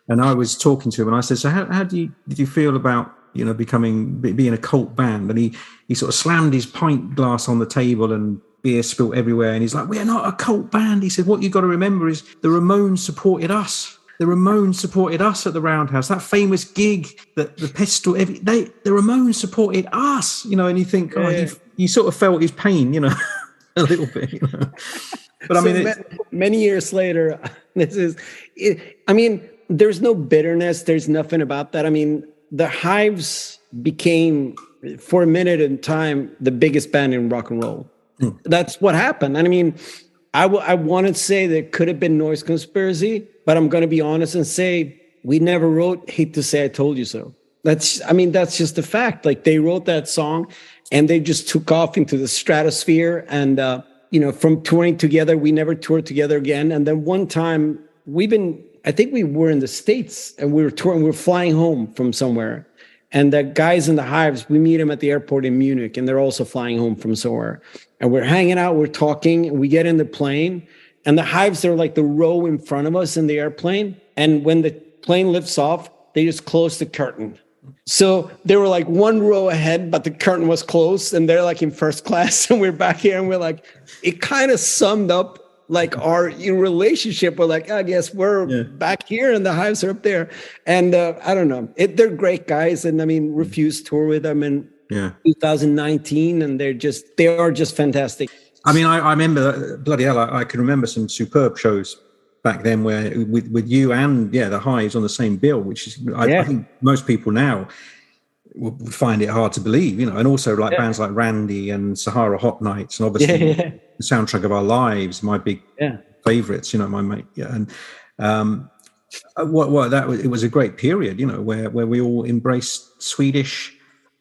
and I was talking to him, and I said, "So how did you feel about being a cult band?" And he sort of slammed his pint glass on the table, and beer spilt everywhere. And he's like, "We're not a cult band." He said, "What you got to remember is the Ramones supported us. The Ramones supported us at the Roundhouse. That famous gig, that the Pistol, the Ramones supported us." And you think, you sort of felt his pain, a little bit. But I mean, many years later, there's no bitterness. There's nothing about that. I mean, the Hives became, for a minute in time, the biggest band in rock and roll. That's what happened. And I mean, I want to say there could have been Noise Conspiracy, but I'm going to be honest and say we never wrote Hate to Say I Told You So. That's just the fact. Like, they wrote that song and they just took off into the stratosphere. And, from touring together, we never toured together again. And then one time I think we were in the States and we were touring, we were flying home from somewhere. And the guys in the Hives, we meet them at the airport in Munich, and they're also flying home from somewhere. And we're hanging out, we're talking, and we get in the plane, and the Hives are like the row in front of us in the airplane. And when the plane lifts off, they just close the curtain. So they were like one row ahead, but the curtain was closed, and they're like in first class, and we're back here, and we're like, it kind of summed up like our relationship. We're like, I guess we're back here and the Hives are up there. And I don't know. They're great guys. And I mean, Refused tour with them in 2019, and they are just fantastic. I mean, I remember, bloody hell, I can remember some superb shows back then where with you and the Hives on the same bill, which is, I think most people now would find it hard to believe, and also like bands like Randy and Sahara Hot Nights, and obviously the Soundtrack of Our Lives, my big favorites, my mate. And it was a great period, where we all embraced Swedish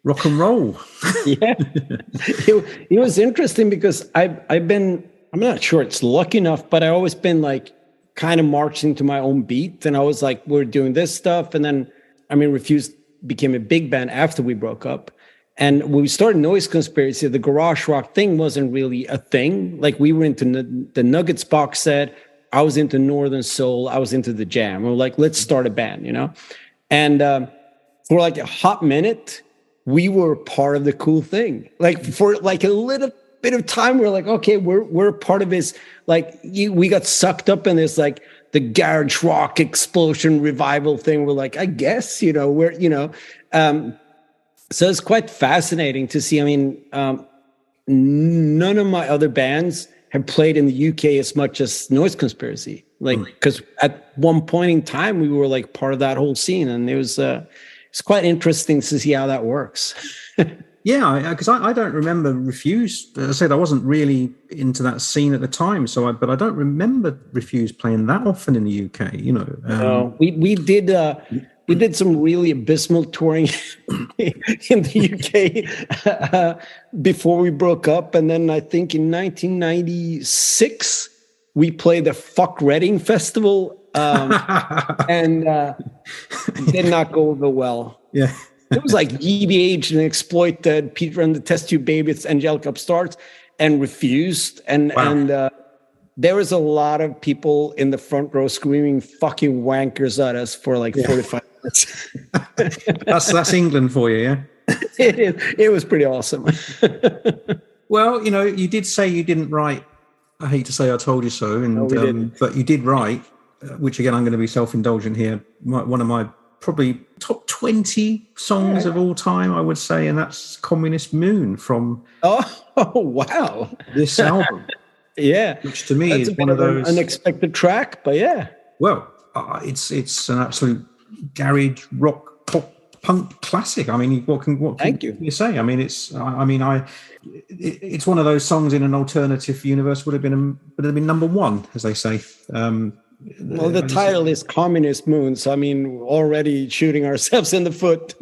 rock and roll. It was interesting because I'm not sure it's lucky enough, but I always been like kind of marching to my own beat, and I was like, we're doing this stuff, and then Refused became a big band after we broke up. And when we started Noise Conspiracy, the garage rock thing wasn't really a thing. Like, we were into the Nuggets box set. I was into Northern Soul. I was into the Jam. We were like, let's start a band, And for like a hot minute, we were part of the cool thing. Like, for like a little bit of time, we're like, okay, we're part of this. Like, we got sucked up in this, like, the garage rock explosion revival thing. We're like, I guess, so it's quite fascinating to see. I mean, none of my other bands have played in the UK as much as Noise Conspiracy. Like, because at one point in time, we were like part of that whole scene, and it's quite interesting to see how that works. Yeah, because I don't remember Refused. As I said, I wasn't really into that scene at the time, but I don't remember Refused playing that often in the UK. No, we did. we did some really abysmal touring in the UK before we broke up. And then I think in 1996, we played the Fuck Reading Festival and did not go over well. Yeah. It was like GBH and Exploited, Peter and the Test Tube Babies, Angelic Upstarts, and Refused. And there was a lot of people in the front row screaming fucking wankers at us for like 45 minutes. That's England for you, yeah? It was pretty awesome. Well, you did say you didn't write I Hate to Say I Told You So, and but you did write, which again, I'm going to be self-indulgent here, one of my probably top 20 songs of all time, I would say, and that's Communist Moon from wow, this album. Yeah, which to me is one of those unexpected track, but yeah. Well, it's an absolute garage rock pop punk classic. I mean, what can you say? I mean, it's one of those songs in an alternative universe would have been number one, as they say. Well, the title is Communist Moon, so I mean, we're already shooting ourselves in the foot.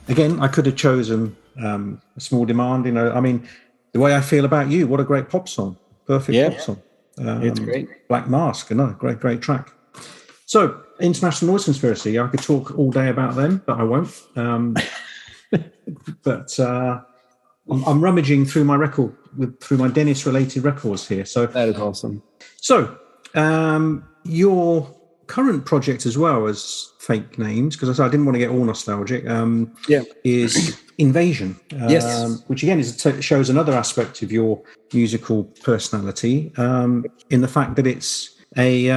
Again, I could have chosen A Small Demand. I mean, The Way I Feel About You, what a great pop song. Perfect pop song. It's great. Black Mask, another great track. So, International Noise Conspiracy, I could talk all day about them, but I won't. But I'm rummaging through my record, through my Dennis-related records here. So that is awesome. So, your current project as well as fake names, because I didn't want to get all nostalgic, is Invasion. Yes. Which again shows another aspect of your musical personality, in the fact that it's a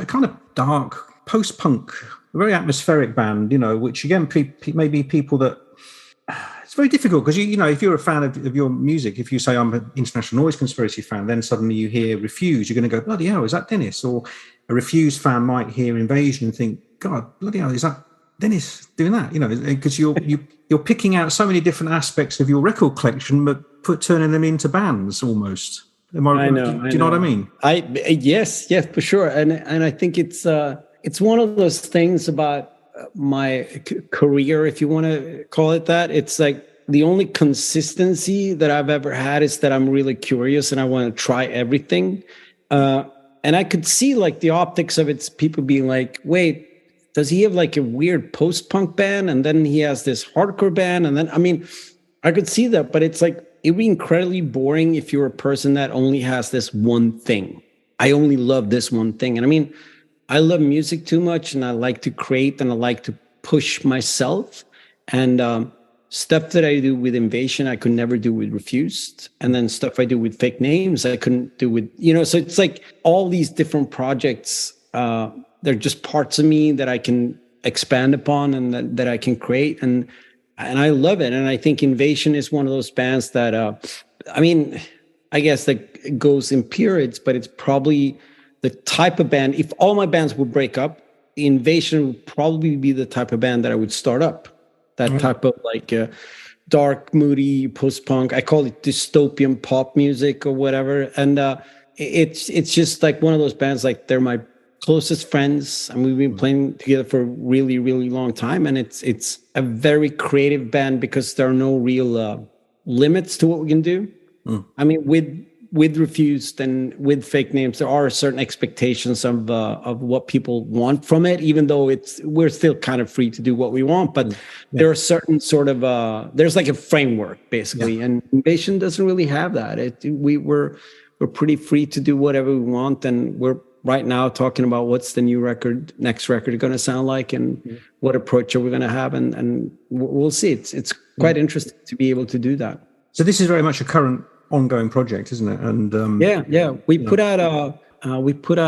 kind of dark post-punk, very atmospheric band, which again, maybe people that it's very difficult because if you're a fan of your music, if you say I'm an International Noise Conspiracy fan, then suddenly you hear Refuse, you're going to go, bloody hell, is that Dennis? Or a Refuse fan might hear Invasion and think, God, bloody hell, is that Dennis doing that? Because you're picking out so many different aspects of your record collection, but turning them into bands almost. I know. Do you know what I mean? Yes, for sure. And I think it's one of those things about my career, if you want to call it that. It's like the only consistency that I've ever had is that I'm really curious and I want to try everything. And I could see like the optics of it's people being like, wait, does he have like a weird post-punk band? And then he has this hardcore band. And then, I mean, I could see that, but it's like, it'd be incredibly boring if you're a person that only has this one thing. I only love this one thing. And I mean, I love music too much, and I like to create, and I like to push myself. And stuff that I do with Invasion, I could never do with Refused. And then stuff I do with Fake Names, I couldn't do with, so it's like all these different projects, they're just parts of me that I can expand upon and that I can create. And I love it. And I think Invasion is one of those bands that, I guess that goes in periods, but it's probably the type of band, if all my bands would break up, Invasion would probably be the type of band that I would start up. That type of like dark, moody post-punk. I call it dystopian pop music or whatever. And it's just like one of those bands, like they're my closest friends, and we've been playing together for a really, really long time. And it's a very creative band because there are no real limits to what we can do. I mean, with Refused and with Fake Names, there are certain expectations of what people want from it, even though we're still kind of free to do what we want. But there are certain sort of there's like a framework basically, and Invasion doesn't really have that. We're pretty free to do whatever we want, and we're right now talking about what's the next record going to sound like, and what approach are we going to have, and we'll see. It's quite interesting to be able to do that. So this is very much a current ongoing project, isn't it? And we put out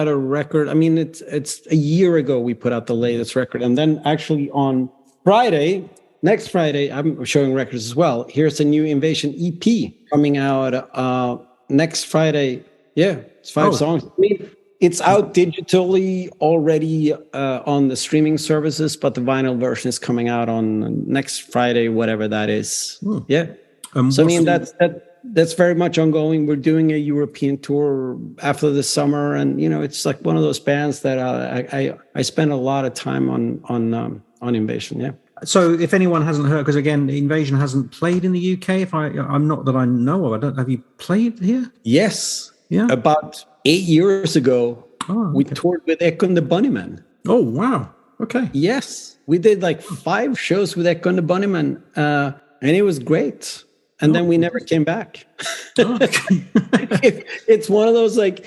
a record. I mean, it's a year ago we put out the latest record, and then actually on next Friday, I'm showing records as well. Here's a new Invasion EP coming out next Friday. Yeah, it's 5 songs. I mean, it's out digitally already on the streaming services, but the vinyl version is coming out on next Friday, whatever that is. Yeah. So I mean, that's very much ongoing. We're doing a European tour after the summer, and it's like one of those bands that I spend a lot of time on Invasion. Yeah. So if anyone hasn't heard, because again, Invasion hasn't played in the UK. I'm not that I know of. Have you played here? Yes. Yeah. About 8 years ago, we toured with Echo and the Bunnymen. Oh wow. Okay. Yes, we did like 5 shows with Echo and the Bunnymen, and it was great. And then we never came back. It's one of those like,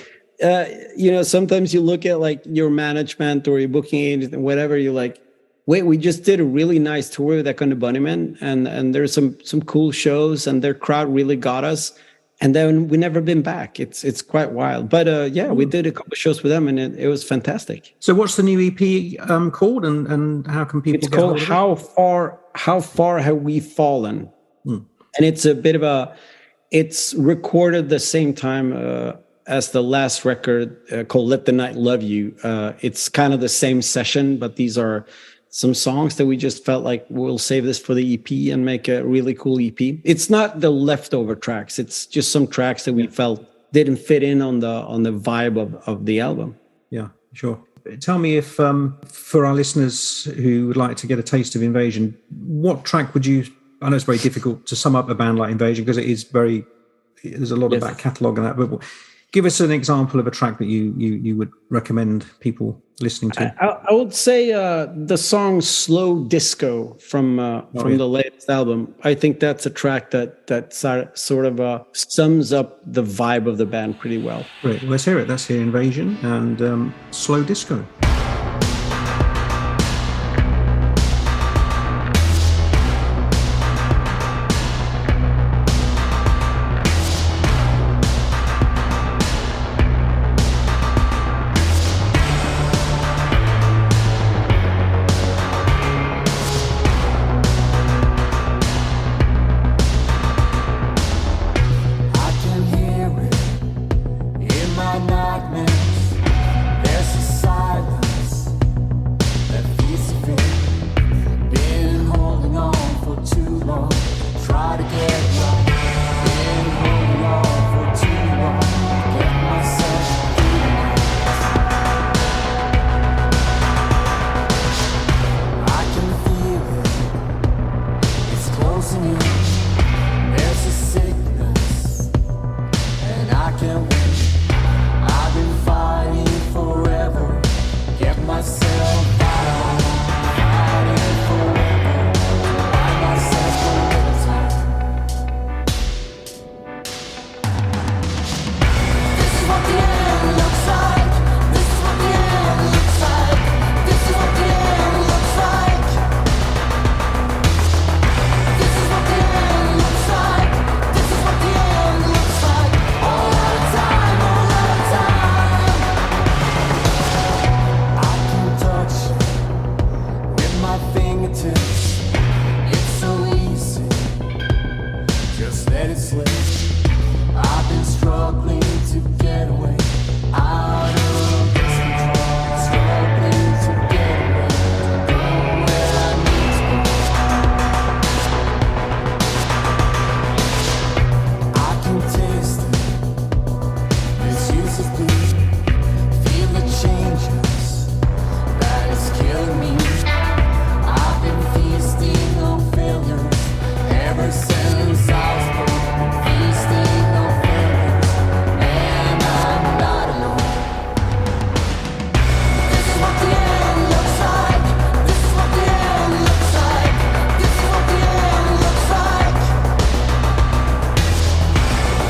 sometimes you look at like your management or your booking agent and whatever, you're like, wait, we just did a really nice tour with Echo and the Bunnymen, and there's some cool shows, and their crowd really got us. And then we never been back. It's quite wild. But we did a couple of shows with them, and it was fantastic. So what's the new EP called, and how can people? It's called How Far Have We Fallen? And it's a bit of it's recorded the same time as the last record called Let the Night Love You. It's kind of the same session, but these are some songs that we just felt like we'll save this for the EP and make a really cool EP. It's not the leftover tracks. It's just some tracks that we felt didn't fit in on the vibe of the album. Yeah, sure. Tell me if, for our listeners who would like to get a taste of Invasion, what track would you... I know it's very difficult to sum up a band like Invasion because there's a lot of back catalogue and that, but give us an example of a track that you would recommend people listening to. I would say the song Slow Disco from the latest album. I think that's a track that sort of sums up the vibe of the band pretty well. Great, let's hear it. Let's hear Invasion and Slow Disco. Nightmares, there's a silence. fingertips. It's so easy, just let it slip. I've been struggling to get away out of this control. Struggling to get away, to go where I need to go. I can taste it, this used to be. Feel the changes that is killing me. I've been feasting on failures ever since I was born. Feasting on failures, and I'm not alone. This is what the end looks like. This is what the end looks like. This is what the end looks like.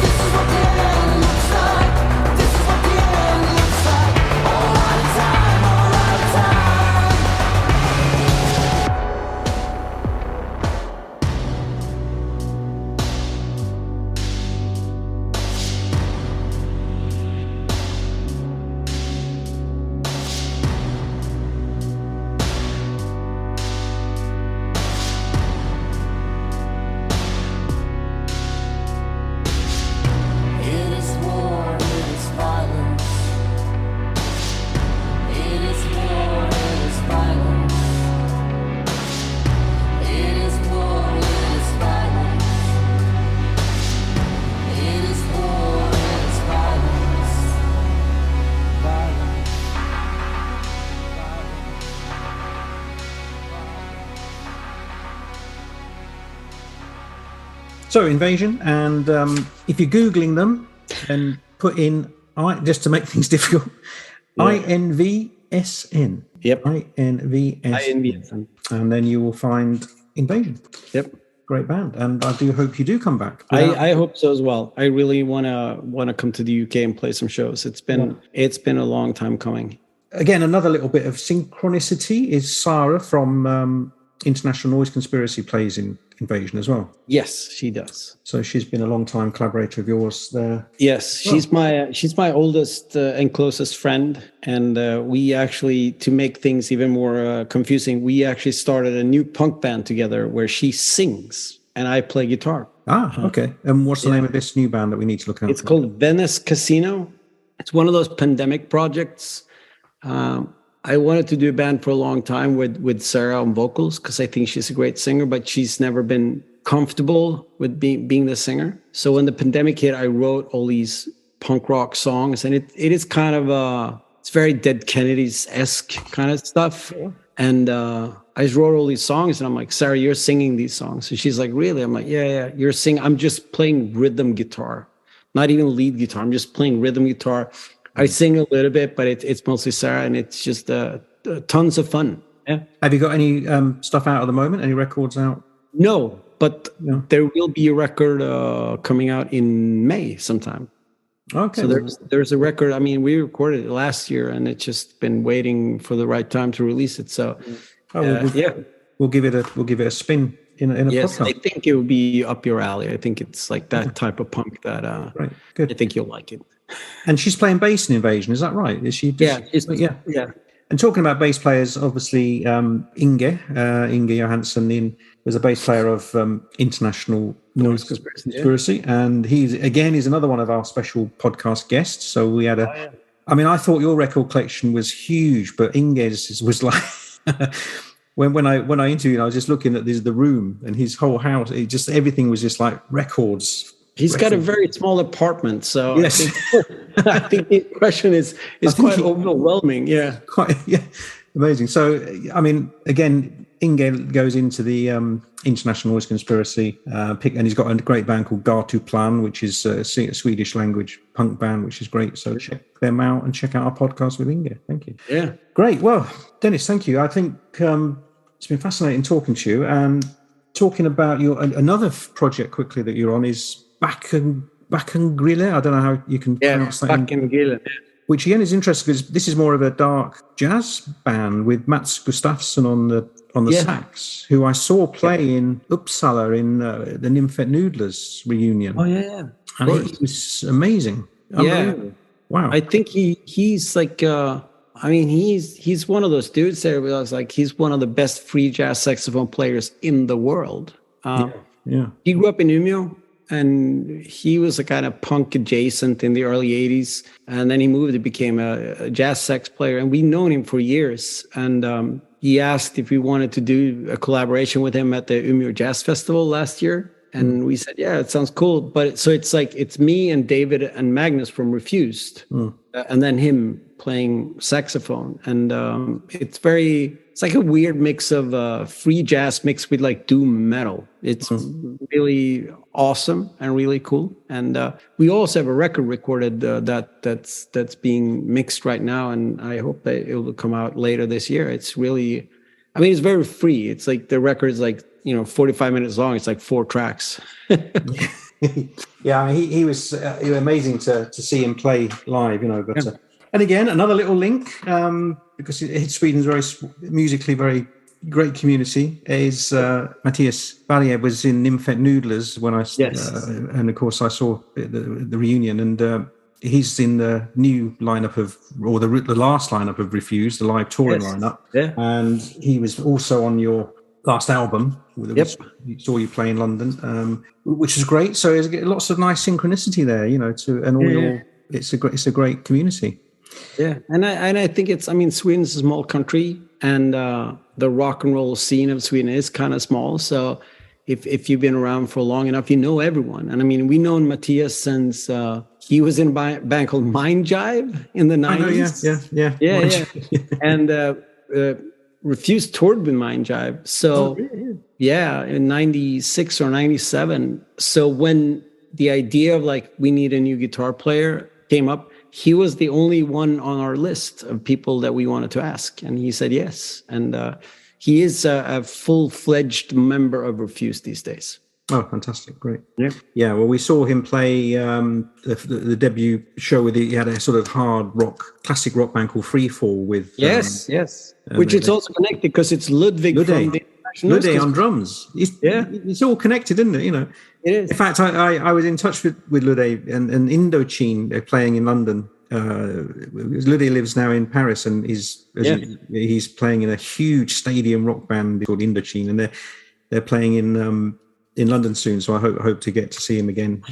This is what the end looks like. This is what the end looks like. All out of time, all out of time. It is war, it is violence. It is war, it is violence. It is war, it is violence. It is war, it is violence. Violence. So Invasion, and if you're Googling them, then put in, just to make things difficult, INVSN. Yep. INVSN. INVSN. And then you will find Invasion. Yep. Great band. And I do hope you do come back. I hope so as well. I really wanna come to the UK and play some shows. It's been a long time coming. Again, another little bit of synchronicity is Sara from International Noise Conspiracy plays in Invasion as well. Yes, she does. So she's been a long time collaborator of yours there. Yes, she's my oldest and closest friend, and we actually, to make things even more confusing, we actually started a new punk band together where she sings and I play guitar. Okay. And what's the name of this new band that we need to look out It's for? called Vännäs Kasino. It's one of those pandemic projects. I wanted to do a band for a long time with Sara on vocals because I think she's a great singer, but she's never been comfortable with being the singer. So when the pandemic hit, I wrote all these punk rock songs, and it is kind of it's very Dead Kennedys-esque kind of stuff. Yeah. And I just wrote all these songs, and I'm like, Sara, you're singing these songs. And she's like, really? I'm like, yeah, you're singing. I'm just playing rhythm guitar, not even lead guitar. I'm just playing rhythm guitar. I sing a little bit, but it's mostly Sara, and it's just tons of fun. Yeah. Have you got any stuff out at the moment? Any records out? No, but there will be a record coming out in May sometime. Okay. So there's a record. I mean, we recorded it last year, and it's just been waiting for the right time to release it. So, we'll give it a spin in a podcast. I think it will be up your alley. I think it's like that type of punk that right. Good. I think you'll like it. And she's playing bass in Invasion, is that right? Is she? Yeah. And talking about bass players, obviously Inge Johansson was a bass player of International Noise Conspiracy, and he's another one of our special podcast guests. So we had I mean, I thought your record collection was huge, but Inge's was like. When I interviewed, I was just looking at the room and his whole house. Everything was just like records. He's got a very small apartment, so yes. I think the question is quite overwhelming. Yeah, amazing. So, I mean, again, Inge goes into the International Noise Conspiracy, and he's got a great band called Gartu Plan, which is a Swedish language punk band, which is great. So check them out and check out our podcast with Inge. Thank you. Yeah, great. Well, Dennis, thank you. I think it's been fascinating talking to you, and talking about your another project quickly that you're on is Backengrillen. I don't know how you can pronounce that. Backengrillen. Which again is interesting because this is more of a dark jazz band with Mats Gustafsson on the sax, who I saw play in Uppsala in the Nymfet Noodlers reunion. Oh yeah, and it was amazing. Yeah, wow. I think he's like I mean, he's one of those dudes there. I was like, he's one of the best free jazz saxophone players in the world. He grew up in Umea, and he was a kind of punk adjacent in the early 80s. And then he moved and became a jazz sax player. And we've known him for years. And he asked if we wanted to do a collaboration with him at the Umea Jazz Festival last year. And we said, yeah, it sounds cool. But so it's like, it's me and David and Magnus from Refused. And then him playing saxophone. And it's like a weird mix of free jazz mixed with like doom metal. It's really awesome and really cool. And we also have a record recorded that's being mixed right now. And I hope that it will come out later this year. It's really, I mean, it's very free. It's like the record's like, 45 minutes long. It's like 4 tracks. Yeah, he was amazing to see him play live, But and again, another little link because Sweden's very musically very great community is Mattias Barjed was in Nymfet Noodlers when I and of course I saw the reunion, and he's in the new lineup or the last lineup of Refused, the live touring lineup, and he was also on your last album, which we saw you play in London, which is great. So there's lots of nice synchronicity there, it's a great community. Yeah, and I think Sweden's a small country, and the rock and roll scene of Sweden is kind of small. So if you've been around for long enough, you know everyone. And I mean, we known Mattias since he was in a band called Mind Jive in the 90s. Yeah. And Refused toured with Mind Jive. So in 96 or 97. So when the idea of like, we need a new guitar player came up, he was the only one on our list of people that we wanted to ask. And he said yes. And he is a full-fledged member of Refused these days. Oh, fantastic. Great. Yeah. Well, we saw him play the debut show he had a sort of classic rock band called Freefall with... Yes. Which it's also connected because it's Ludwig from the Ludwig on drums. It's all connected, isn't it? It is. In fact, I was in touch with Ludwig and Indochine playing in London. Ludwig lives now in Paris, and he's playing in a huge stadium rock band called Indochine, and they're playing in London soon. So I hope to get to see him again.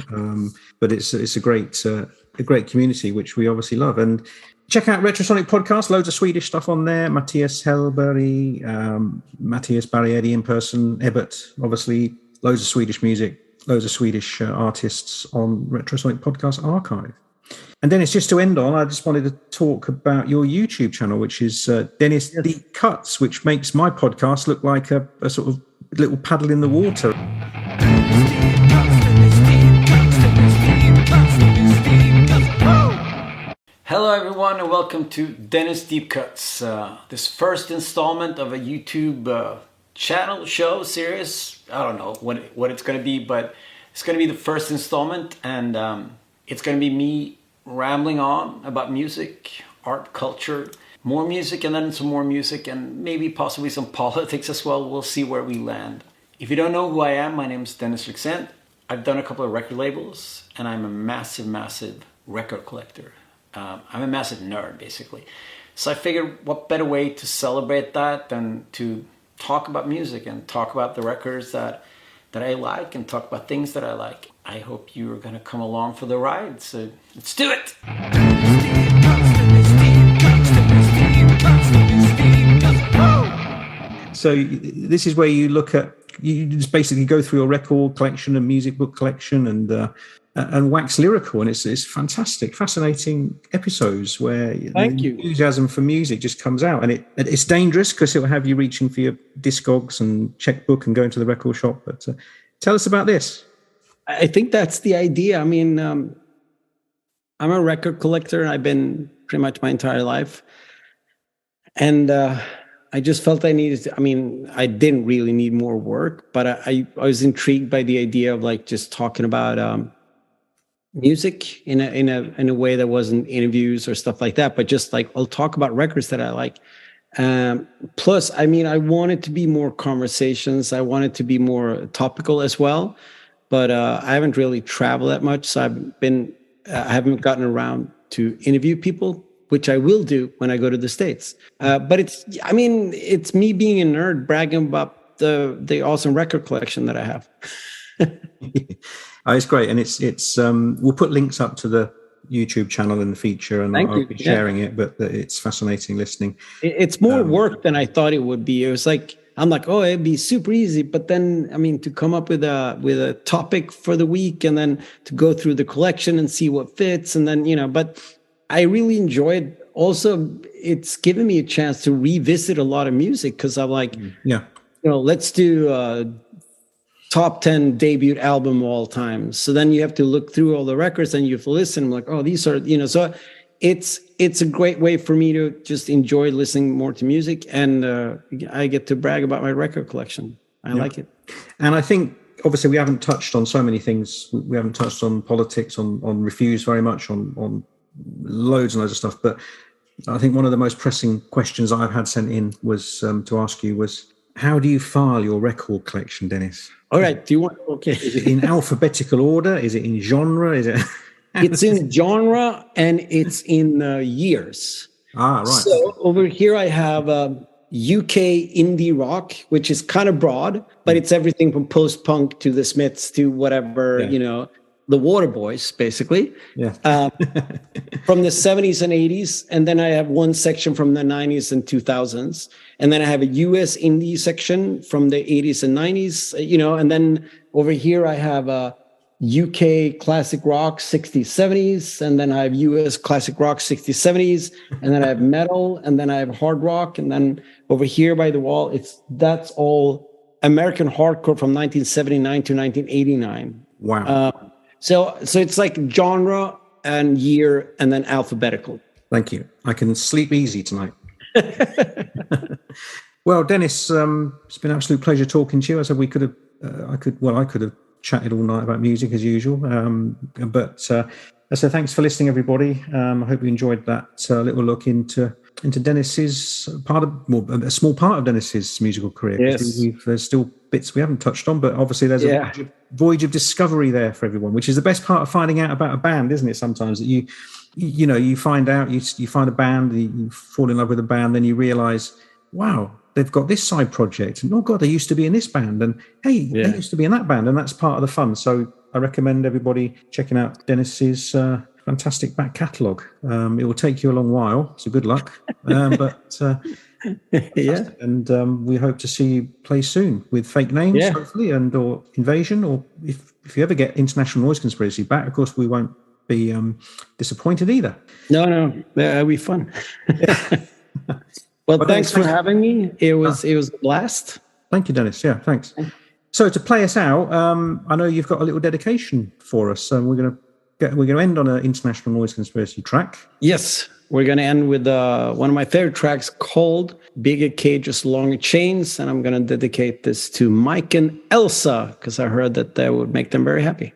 But it's a great community which we obviously love. And check out Retrosonic Podcast, loads of Swedish stuff on there. Mattias Hellberg, Mattias Barjed in person, Ebert, obviously, loads of Swedish music, loads of Swedish artists on Retrosonic Podcast archive. And Dennis, just to end on, I just wanted to talk about your YouTube channel, which is Dennis Deep Cuts, which makes my podcast look like a sort of little paddle in the water. Hello everyone, and welcome to Dennis Deep Cuts. This first installment of a YouTube channel show series. I don't know what it's going to be, but it's going to be the first installment, and it's going to be me rambling on about music, art, culture, more music, and then some more music, and maybe possibly some politics as well. We'll see where we land. If you don't know who I am, my name is Dennis Lyxzén. I've done a couple of record labels, and I'm a massive record collector. I'm a massive nerd, basically. So I figured what better way to celebrate that than to talk about music and talk about the records that I like and talk about things that I like. I hope you're going to come along for the ride, so let's do it! So this is where you just basically go through your record collection and music book collection and wax lyrical, and it's fantastic, fascinating episodes where enthusiasm for music just comes out, and it's dangerous because it will have you reaching for your Discogs and checkbook and going to the record shop. But tell us about this. I think that's the idea. I mean, I'm a record collector. I've been pretty much my entire life, and I just felt I needed to, I didn't really need more work, but I was intrigued by the idea of like just talking about music in a way that wasn't interviews or stuff like that, but just like I'll talk about records that I like. Plus, I wanted to be more conversations. I wanted to be more topical as well, but I haven't really traveled that much, so I haven't gotten around to interview people. which I will do when I go to the States. But it's me being a nerd bragging about the awesome record collection that I have. It's great, and it's we'll put links up to the YouTube channel in the feature, and I'll be sharing it. But it's fascinating listening. It's more work than I thought it would be. It was like, I'm like, oh, it'd be super easy. But then, I mean, to come up with a topic for the week, and then to go through the collection and see what fits, and then but I really enjoyed. Also, it's given me a chance to revisit a lot of music, because I'm like, let's do top 10 debut album of all time. So then you have to look through all the records and you have to listen. I'm like, oh, these are, so it's a great way for me to just enjoy listening more to music. And I get to brag about my record collection. I like it. And I think, obviously, we haven't touched on so many things. We haven't touched on politics, on Refuse very much, on loads and loads of stuff. But I think one of the most pressing questions I've had sent in was to ask you was, how do you file your record collection, Dennis? All right. Do you want? Okay. Is it in alphabetical order? Is it in genre? Is it? It's in genre and it's in years. Right. So over here I have UK indie rock, which is kind of broad, but it's everything from post-punk to the Smiths to whatever, the Waterboys, basically. Yeah. From the 70s and 80s. And then I have one section from the 90s and 2000s. And then I have a US indie section from the 80s and 90s, and then over here I have a UK classic rock 60s, 70s, and then I have US classic rock 60s, 70s, and then I have metal, and then I have hard rock, and then over here by the wall, that's all American hardcore from 1979 to 1989. Wow. So it's like genre and year and then alphabetical. Thank you. I can sleep easy tonight. Well, Dennis, it's been an absolute pleasure talking to you. I said I could have chatted all night about music as usual. But I said thanks for listening, everybody. I hope you enjoyed that little look into Dennis's a small part of Dennis's musical career. Yes. There's still bits we haven't touched on, but obviously there's a voyage of discovery there for everyone, which is the best part of finding out about a band, isn't it? Sometimes that you find out, you find a band, you fall in love with a band, then you realize, wow, they've got this side project, and oh god, they used to be in this band, and hey, they used to be in that band, and that's part of the fun. So I recommend everybody checking out Dennis's fantastic back catalogue. It will take you a long while, so good luck. But and we hope to see you play soon with Fake Names, hopefully, and or Invasion, or if you ever get International Noise Conspiracy back, of course we won't be disappointed either. No, that'll be fun. Well, thanks for having me. It was a blast. Thank you, Dennis. Yeah, thanks. So to play us out, I know you've got a little dedication for us. So we're going to end on an International Noise Conspiracy track. Yes, we're going to end with one of my favorite tracks called Bigger Cages, Longer Chains, and I'm going to dedicate this to Mike and Elsa because I heard that would make them very happy.